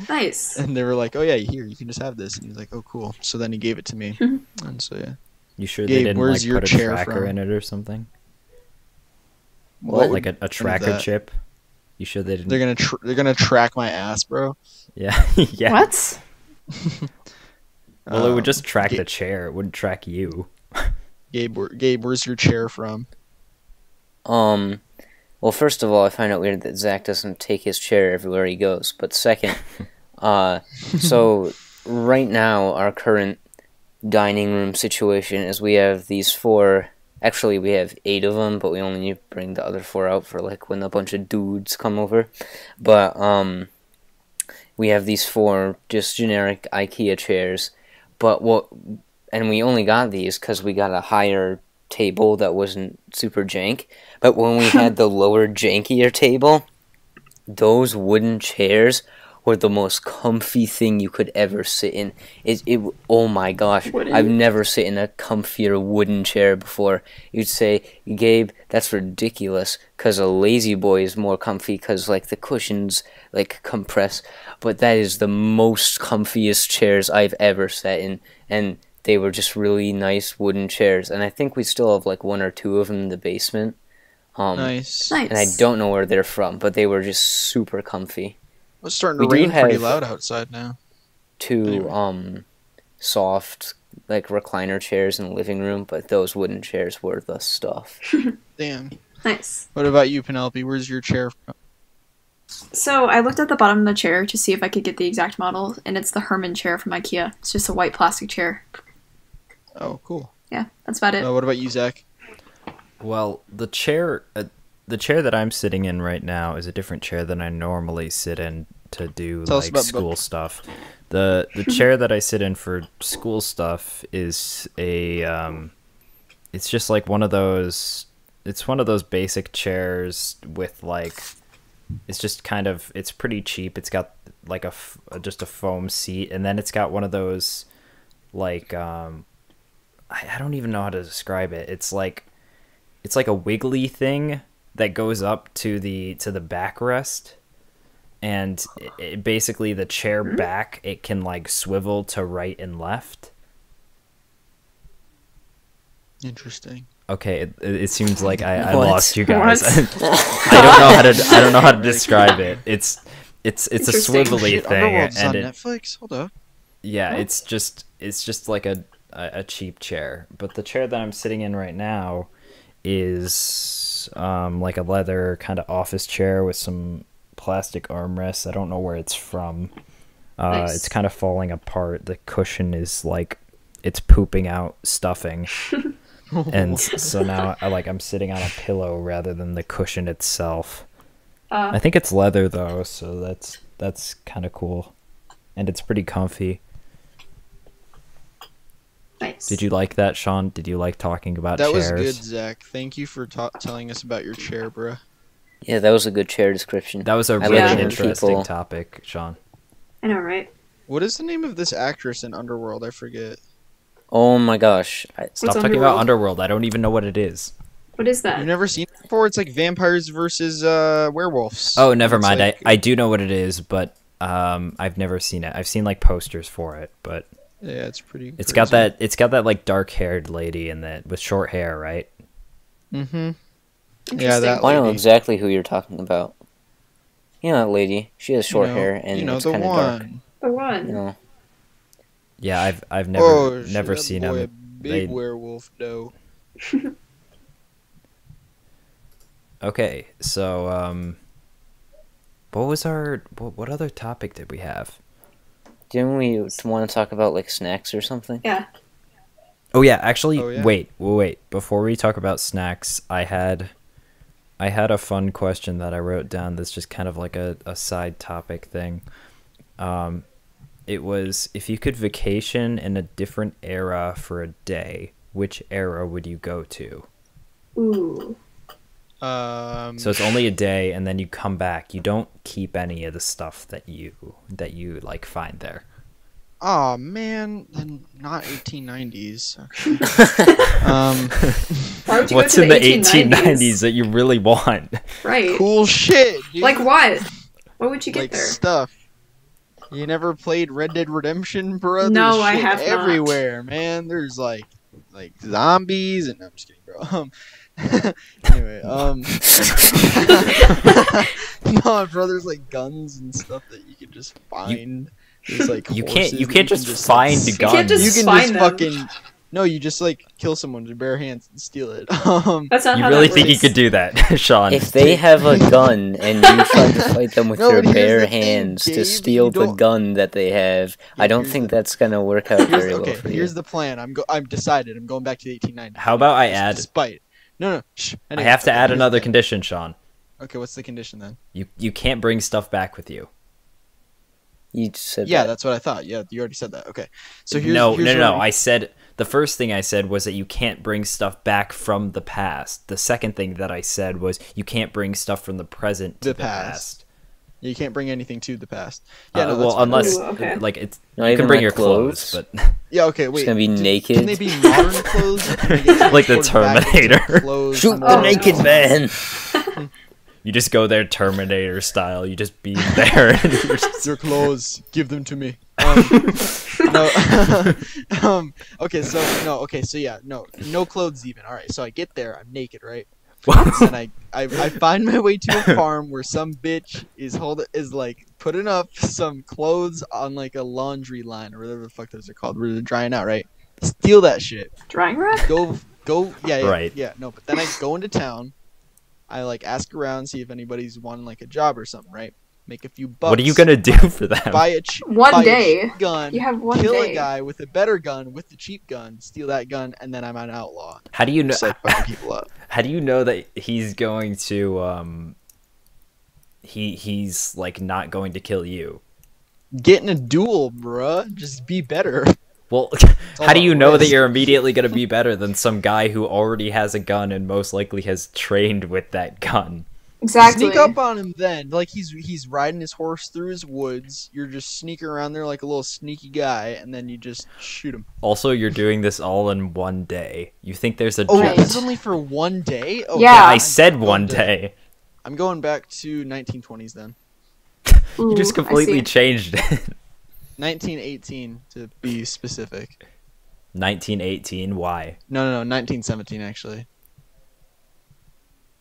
Nice. And they were like, "Oh yeah, here you can just have this." And he was like, "Oh cool." So then he gave it to me, and so yeah. You sure Gabe, they didn't where's like your put a chair tracker from? in it or something? What? Like a tracker that? chip? You sure they didn't? They're gonna track my ass, bro. Yeah, yeah. What? Well, it would just track Ga- the chair. It wouldn't track you. Gabe, where's your chair from? Well, first of all, I find it weird that Zach doesn't take his chair everywhere he goes. But second, so right now our current dining room situation is we have these 4. Actually, we have 8 of them, but we only need to bring the other 4 out for like when a bunch of dudes come over. But we have these 4 just generic IKEA chairs. And we only got these because we got a higher table that wasn't super jank. But when we had the lower jankier table, those wooden chairs were the most comfy thing you could ever sit in. Oh my gosh, Wooden? I've never sit in a comfier wooden chair before. You'd say, Gabe, that's ridiculous, because a lazy boy is more comfy because like the cushions like compress. But that is the most comfiest chairs I've ever sat in, and they were just really nice wooden chairs. And I think we still have like 1 or 2 of them in the basement. Nice. Nice. And I don't know where they're from, but they were just super comfy. It's starting We to do rain pretty have- loud outside now. 2 Anyway. soft like recliner chairs in the living room, but those wooden chairs were the stuff. Damn. Nice. What about you, Penelope? Where's your chair from? So I looked at the bottom of the chair to see if I could get the exact model, and it's the Herman chair from IKEA. It's just a white plastic chair. Oh, cool. Yeah, that's about it. What about you, Zach? Well, the chair that I'm sitting in right now is a different chair than I normally sit in to do Tell us like about school stuff. The chair that I sit in for school stuff is it's just like one of those. It's one of those basic chairs with like. It's just kind of. It's pretty cheap. It's got like just a foam seat, and then it's got one of those, like I don't even know how to describe it. It's like a wiggly thing that goes up to the backrest, and basically the chair back, it can like swivel to right and left. Interesting. Okay, it seems like I What? lost you guys. What? I don't know how to describe it. It's a Interesting. swivelly Shit, thing, Underworld's on and it, Netflix? Hold up. yeah, What? it's just like a cheap chair. But the chair that I'm sitting in right now is like a leather kind of office chair with some plastic armrests. I don't know where it's from. Nice. It's kind of falling apart. The cushion is like it's pooping out stuffing. And so now I'm sitting on a pillow rather than the cushion itself. I think it's leather though, so that's kind of cool. And it's pretty comfy. Nice. Did you like that, Sean? Did you like talking about That chairs? was good, Zach. Thank you for telling us about your chair, bruh. Yeah, that was a good chair description. That was a I really like when interesting people- topic, Sean. I know, right? What is the name of this actress in Underworld? I forget. Oh my gosh. Stop What's talking about Underworld? Underworld. I don't even know what it is. What is that? You've never seen it before? It's like vampires versus werewolves. Oh, never It's mind. like- I do know what it is, but I've never seen it. I've seen like posters for it, but Yeah, it's pretty. it's got that like dark-haired lady in that with short hair, right? Mm-hmm. Yeah, Interesting. that I know lady. exactly who you're talking about. You know that lady. She has short You know, hair and you know it's the kind of dark. one. The one. You know. Yeah, I've never Oh, shit, never that seen boy a them. big They- werewolf though. Okay, so what was our what other topic did we have? Didn't we want to talk about like snacks or something? Yeah. Oh yeah, actually, Oh, yeah. wait. Before we talk about snacks, I had a fun question that I wrote down. That's just kind of like a side topic thing. It was, if you could vacation in a different era for a day, which era would you go to? Ooh. So it's only a day, and then you come back. You don't keep any of the stuff that you like find there. Oh man, then not 1890s. Why would you What's go in to the 1890s? 1890s that you really want? Right. Cool shit, dude. Like what? What would you get Like there? stuff. You never played Red Dead Redemption, bro? No, There's I shit have not. everywhere, man. There's like zombies, and I'm just kidding, bro. Anyway, no, bro. There's like guns and stuff that you can just find. There's like You horses can't that just like, find You guns. can't just You can find just them. fucking no. You just like kill someone with bare hands and steal it. That's not You how really that think you works. could do that, Sean? If they have a gun and you try to fight them with No, your but here's bare the thing, hands to Gabe, steal you the don't- gun that they have, Yeah, I don't here's think the- that's gonna work out very well for you. Here's the plan. I'm decided. I'm going back to the 1890s. How about I Just add? Despite. No. Shh. I Anyway, have to okay, add here's another the thing. condition, Sean. Okay, what's the condition then? You can't bring stuff back with you. You just said Yeah, that. that's what I thought. Yeah, you already said that. Okay. So here's No. what I said the first thing I said was that you can't bring stuff back from the past. The second thing that I said was you can't bring stuff from the present to The the past. past. You can't bring anything to the past. Yeah, no, that's well, fine. unless Ooh, okay. like it's Not you even can bring like your clothes, clothes? but Yeah, okay, wait. gonna be naked? Can they be modern clothes? Or can they get Like the transported back into Terminator. clothes Shoot more the Oh, naked no. man! you just go there Terminator style. You just beam there. And you're just- Your clothes, give them to me. No. Okay, so yeah, no clothes even. All right, so I get there, I'm naked, right? And I find my way to a farm where some bitch is like putting up some clothes on like a laundry line or whatever the fuck those are called, where they're drying out, right? Steal that shit. Drying rack? Go, yeah, Right. yeah, no. But then I go into town. I like ask around, see if anybody's wanting like a job or something, right? Make a few bucks. what are you gonna do for them? buy a One day. cheap gun? You have one kill day. a guy with a better gun with the cheap gun, steal that gun, and then I'm an outlaw. How do you know? Just like fucking people up. How do you know that he's going to he's like not going to kill you? Get in a duel, bruh. Just be better. Well, all how do you about know that risk. you're immediately going to be better than some guy who already has a gun and most likely has trained with that gun? Exactly. Sneak up on him then. Like he's riding his horse through his woods. You're just sneaking around there like a little sneaky guy, and then you just shoot him. Also, you're doing this all in one day. You think there's a Oh, Right. this is only for one day? Oh, Yeah. I said I'm one going to- day. I'm going back to 1920s then. Ooh, You just I completely see. changed it. 1918 to be specific. 1918. Why? No, 1917 actually.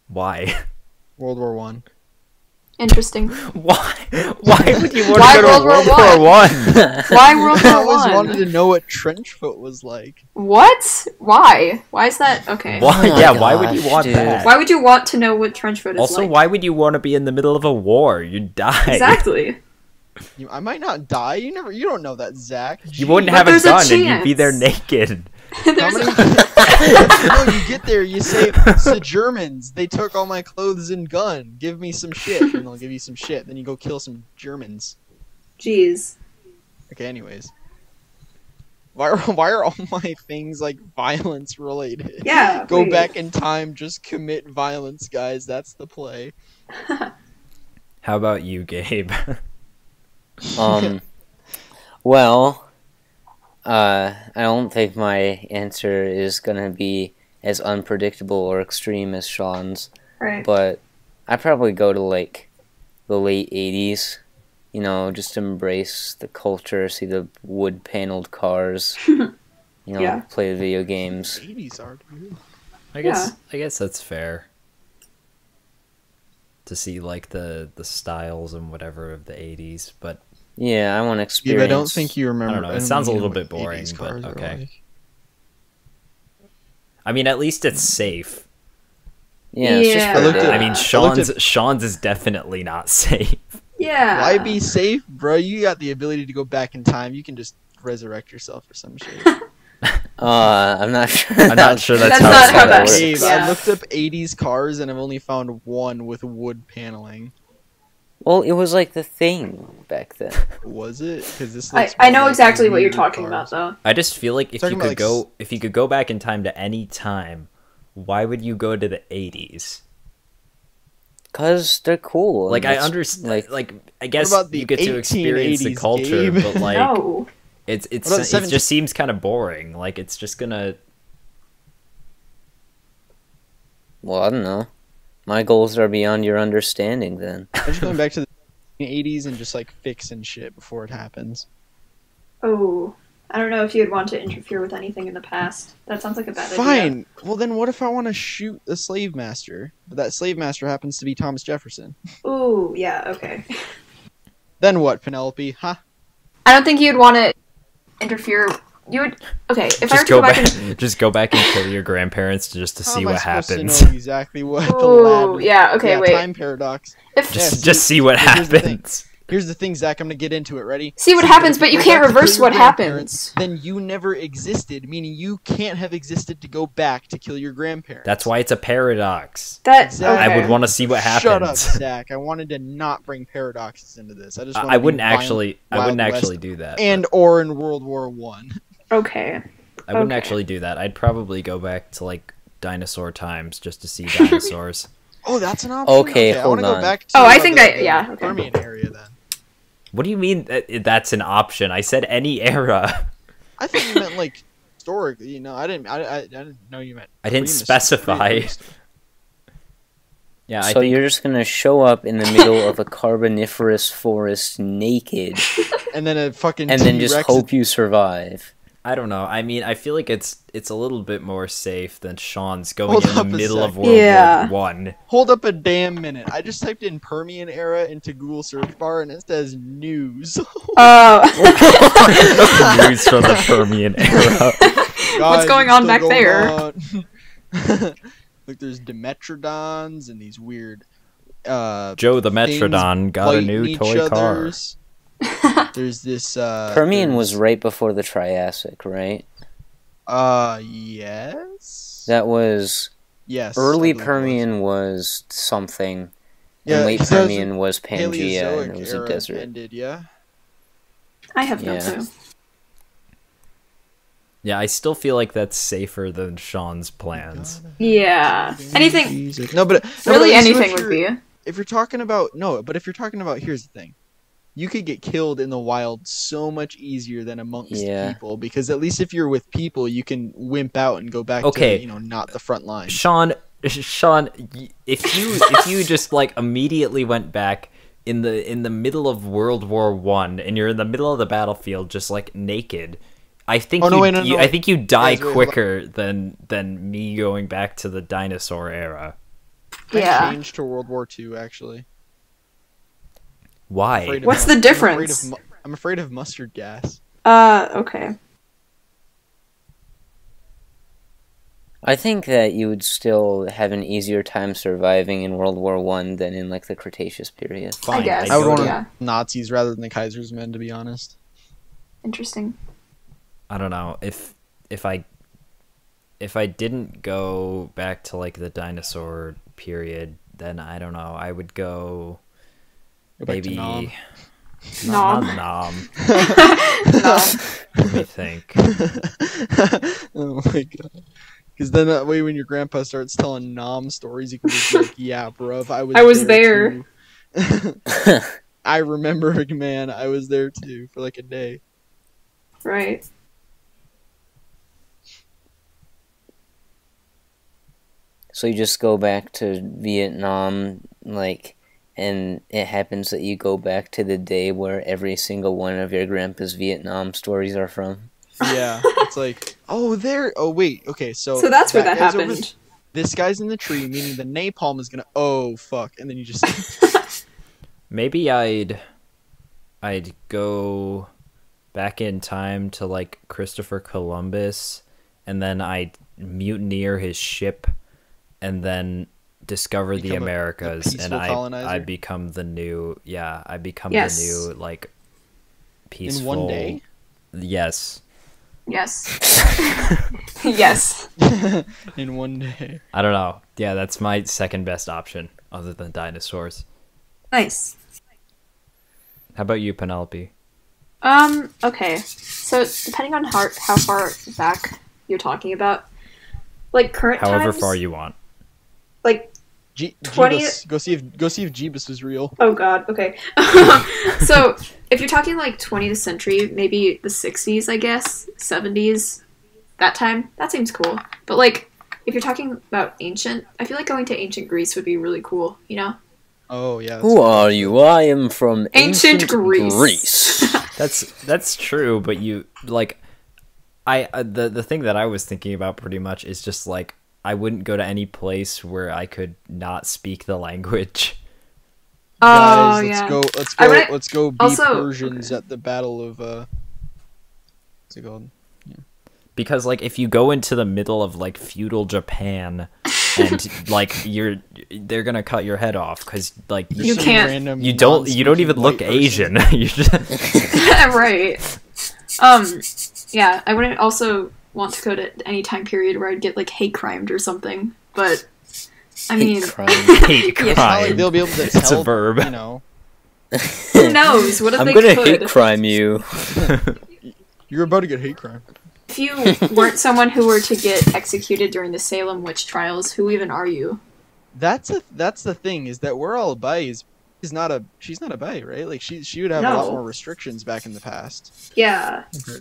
Why? World War One. Interesting. Why? Why would you want Why to go World to War World War One? Why World I War always One? wanted to know what trench foot was like. What? Why? Why is that? Okay. Why? Oh my Yeah. Why would you gosh, want dude. that? Why would you want to know what trench foot is Also, like? why would you want to be in the middle of a war? You'd die. Exactly. I might not die. You don't know that, Zach. You wouldn't But have a there's a gun and you'd be there chance. naked. How There's many? a- No, you get there. You say it's the Germans. They took all my clothes and gun. Give me some shit, and they'll give you some shit. Then you go kill some Germans. Jeez. Okay. Anyways, why are all my things like violence related? Yeah. Go wait. back in time. Just commit violence, guys. That's the play. How about you, Gabe? Well, I don't think my answer is gonna be as unpredictable or extreme as Sean's, Right. but I'd probably go to like the late 80s, you know, just embrace the culture, see the wood paneled cars, you know, Yeah. play video games. 80s are, dude. I guess that's fair. to see like the styles and whatever of the 80s, but Yeah, I want to Yeah, experience. but I don't think you remember. I don't know. It think sounds a you know little what bit boring, 80s but cars are okay. like. I mean, at least it's safe. Yeah, it's just Yeah. for I a looked day. at- I mean, looked at- Sean's is definitely not safe. Yeah. Why be safe, bro? You got the ability to go back in time. You can just resurrect yourself or some shit. I'm not sure. I'm not sure that's That's how not it's how gonna that work. works. Dave, Yeah. I looked up 80s cars and I've only found one with wood paneling. Well, it was like the thing back then. Was it? Because this. I looks I more know like exactly what you're weird talking cars. about, though. I just feel like if Talking you about, could like, go if you could go back in time to any time, why would you go to the 80s? Cause they're cool. Like and I it's, understand, like I guess about the you get to experience the 1880s, culture, Gabe? but like No. it's What about the it 70s? just seems kind of boring. Like it's just gonna. Well, I don't know. My goals are beyond your understanding. Then I'm just going back to the 80s and just like fixing shit before it happens. Oh. I don't know if you'd want to interfere with anything in the past. That sounds like a bad idea. Fine. Well, then what if I want to shoot a slave master? But that slave master happens to be Thomas Jefferson. Ooh, yeah, okay. Then what, Penelope? Huh? I don't think you'd want to interfere. You would. Okay, if I were Just to go go back back, and. just go back and kill your grandparents just to How see am I what supposed happens. To know exactly what the Ooh, lad. yeah, okay, wait. Time paradox. If, Just see what here's the thing. happens. Here's the thing, Zach. I'm gonna get into it. Ready? see what So happens, if but you go can't back to kill reverse your what grandparents, happens. Then you never existed, meaning you can't have existed to go back to kill your grandparents. That's why it's a paradox. That. Exactly. Okay. I would want to see what happens. Shut up, Zach. I wanted to not bring paradoxes into this. I just. wanted I to be wouldn't Wild- actually. I Wild wouldn't West actually do that. And or in World War One. Okay. I wouldn't okay. actually do that. I'd probably go back to like dinosaur times just to see dinosaurs. Oh, that's an option. Okay, I hold want to go on. back. To Oh, I the- think the yeah, okay. Permian area then. What do you mean that's an option? I said any era. I think you meant like historically. You know, I didn't know you meant. I didn't prehistoric- specify. prehistoric. Yeah, I so think you're just gonna show up in the middle of a carboniferous forest naked, And then a fucking. and then just T-Rex hope you survive. I don't know. I mean, I feel like it's a little bit more safe than Sean's going Hold in the up a middle of sec. World Yeah. War One. Hold up a damn minute. I just typed in Permian era into Google search bar and it says news. Oh. News from the Permian era. Guys, going it's on still back going there? on. Look, there's Dimetrodons and these weird Joe the things Metrodon got a fighting new each toy car. others. There's this Permian was there's- right before the Triassic, right? Yes. That was Yes. I early believe it was. Permian was something, Yeah, and late 'cause that was Permian was Pangea, Paleozoic and it was a era desert. ended, yeah. I have no Yeah. clue. Yeah, I still feel like that's safer than Sean's plans. Yeah. Anything. No, but Really, at least anything if would you're- be. If you're talking about if you're talking about, here's the thing, you could get killed in the wild so much easier than amongst Yeah. people, because at least if you're with people, you can wimp out and go back Okay. to not the front line. Sean, if you just like immediately went back in the middle of World War One and you're in the middle of the battlefield just like naked, I think Oh, no, wait, no, no. I think you die Guys, wait, quicker than me going back to the dinosaur era. I Yeah. changed to World War II actually. Why? Afraid of What's the I'm difference? I'm afraid of mustard gas. Okay. I think that you would still have an easier time surviving in World War One than in like the Cretaceous period. Fine, I guess. I would go want to- yeah. Nazis rather than the Kaiser's men, to be honest. Interesting. I don't know if I didn't go back to like the dinosaur period, then I don't know. I would go Go back to maybe Nam. not Nom. Nam. No. Let me think. Oh my god. Because then that way when your grandpa starts telling Nam stories, you can just be like, yeah, bruv, I was there." too." I remember, man, I was there too for like a day. Right. So you just go back to Vietnam, like, and it happens that you go back to the day where every single one of your grandpa's Vietnam stories are from. Yeah, it's like, oh, there. Oh, wait. Okay, so So that's where that guy's over- happened. this guy's in the tree, meaning the napalm is gonna. Oh fuck! And then you just. Maybe I'd go back in time to like Christopher Columbus, and then I'd mutineer his ship, and then discover the Become a Americas, and peaceful colonizer? I become the new I become Yes. the new like peaceful. In one day. Yes. Yes. Yes. In one day. I don't know. Yeah, that's my second best option other than dinosaurs. Nice. How about you, Penelope? Okay. So depending on how far back you're talking about, like current However times, far you want. like 20 Jeebus. Go see if Jeebus was real. oh god, okay. So if you're talking like 20th century, maybe the 60s, I guess, 70s, that time, that seems cool. But like if you're talking about ancient, I feel like going to ancient Greece would be really cool, you know? Oh yeah. Who are you? I am from Ancient Greece. Greece. That's true, but you like the thing that I was thinking about pretty much is just like I wouldn't go to any place where I could not speak the language. Oh Guys, yeah. let's go be also- Persians at the battle of what's it called? Because like if you go into the middle of like feudal Japan and like they're gonna cut your head off because like You Some can't- random you don't non-speaking even look white person. Asian. You just, Right. Yeah, I wouldn't also want to go to any time period where I'd get like hate crimed or something. But I mean, Crime. hate Yeah. It's not like crime. they'll be able to It's a tell, verb. you know, who knows? What if I'm they gonna could? hate crime you. you're about to get hate crime. If you weren't someone who were to get executed during the Salem witch trials, who even are you? That's the thing, is that we're all bays. She's not a bae, right? Like she would have a lot No. more restrictions back in the past. Yeah. I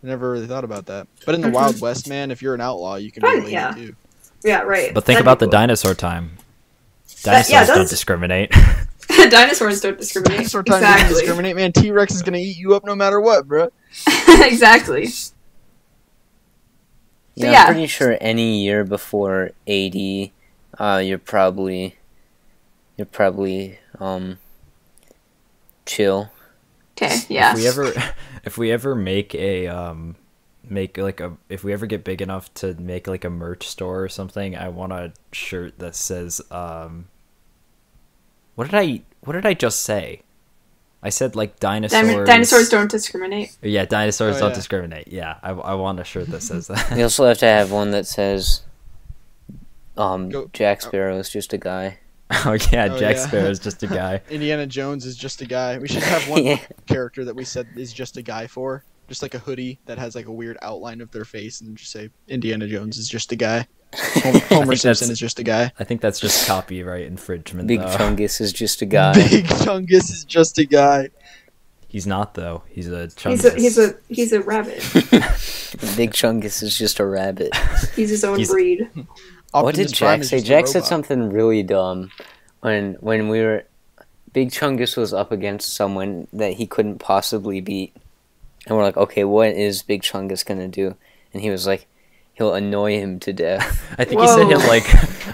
never really thought about that. But in the Mhm. Wild West, man, if you're an outlaw, you can Right, be a lady yeah. too. Yeah, right. But think That'd about be the cool. dinosaur time. That- Dinosaurs yeah, don't those- discriminate. Dinosaurs don't discriminate. Dinosaur time doesn't Exactly. discriminate, man. T-Rex is gonna eat you up no matter what, bro. Exactly. Yeah, Yeah. I'm pretty sure any year before 80, you're probably chill. Okay, yeah. If we ever make a if we ever get big enough to make like a merch store or something, I want a shirt that says what did I just say? I said like dinosaurs. Dinosaurs don't discriminate. Yeah, dinosaurs Oh, don't yeah. discriminate. Yeah, I want a shirt that says that. You also have to have one that says, Go- Jack Sparrow is just a guy. Oh yeah, Oh, Jack yeah. Sparrow's just a guy. Indiana Jones is just a guy. We should have one Yeah. character that we said is just a guy for. Just like a hoodie that has like a weird outline of their face and just say Indiana Jones is just a guy. Homer think Simpson that's- is just a guy. I think that's just copyright infringement. Big though. Chungus is just a guy. Big Chungus is just a guy. He's not though. He's a chungus. He's a rabbit. Big Chungus is just a rabbit. He's his own He's- breed. What Optimus did Prime Jack is say? just a Jack said robot. something really dumb when we were Big Chungus was up against someone that he couldn't possibly beat. And we're like, okay, what is Big Chungus gonna do? And he was like, he'll annoy him to death. I think he said Whoa. he'll like.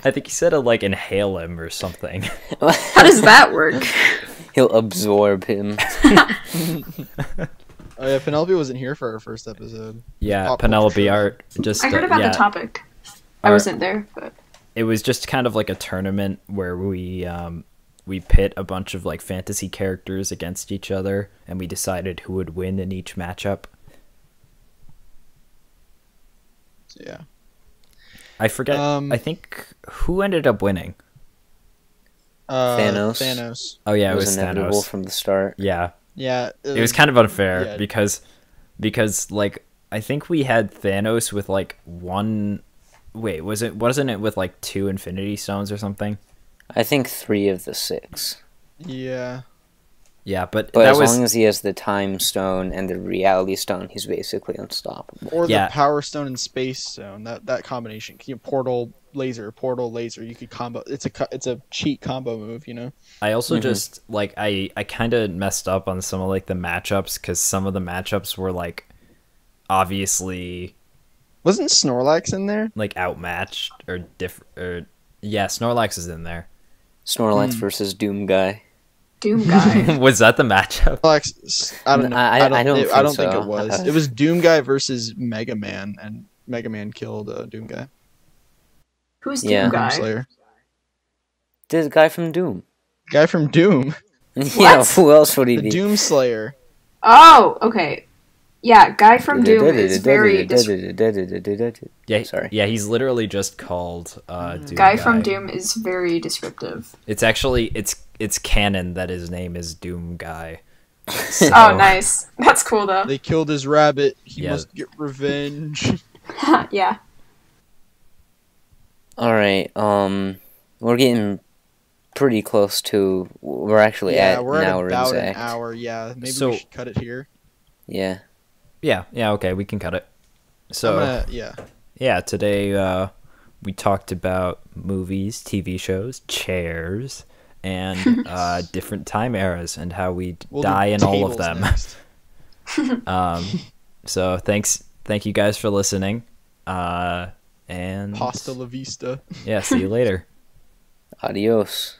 I think he said he'll like inhale him or something. How does that work? He'll absorb him. Oh yeah, Penelope wasn't here for our first episode. Yeah, Pop Penelope culture. Art just. I heard about yeah, the topic. I Our- wasn't there, but It was just kind of like a tournament where we pit a bunch of like fantasy characters against each other, and we decided who would win in each matchup. So, yeah. I forget. I think who ended up winning. Thanos. Thanos. Oh yeah, it was inevitable Thanos. from the start. Yeah, Yeah. it was kind of unfair yeah. because like I think we had Thanos with like one. Wait, wasn't it with like 2 Infinity Stones or something? I think 3 of the 6. Yeah. Yeah, but But that as was long as he has the Time Stone and the Reality Stone, he's basically unstoppable. Or Yeah. the Power Stone and Space Stone. That combination. You know, portal laser. You could combo. It's a cheat combo move. You know. I also Mhm. just like I kind of messed up on some of like the matchups because some of the matchups were like obviously Wasn't Snorlax in there? like outmatched or different. Or yeah, Snorlax is in there. Snorlax versus Doom Guy. Doom guy. Was that the matchup? Snorlax, I don't know. I don't think think so. it was. It was Doom Guy versus Mega Man, and Mega Man killed Doom Guy. Who's Yeah. Doom Doom guy? Slayer. The guy from Doom. Guy from Doom. Yeah, who else would he The be? Doom Slayer. Oh, okay. Yeah, guy from Doom is very. Yeah, Sorry. Yeah, he's literally just called Doom Guy from Doom is very descriptive. It's actually it's canon that his name is Doom Guy. So, Oh, nice. That's cool though. They killed his rabbit. He Yeah. must get revenge. Yeah. All right. We're getting pretty close to. We're actually at we're an at hour about an exact. hour. Yeah, maybe So- we should cut it here. Yeah. Yeah, okay, we can cut it. So Yeah. yeah, today we talked about movies, TV shows, chairs, and different time eras and how we We'll die do in all of tables them. next. So thank you guys for listening. And Pasta la vista. yeah, see you later. Adios.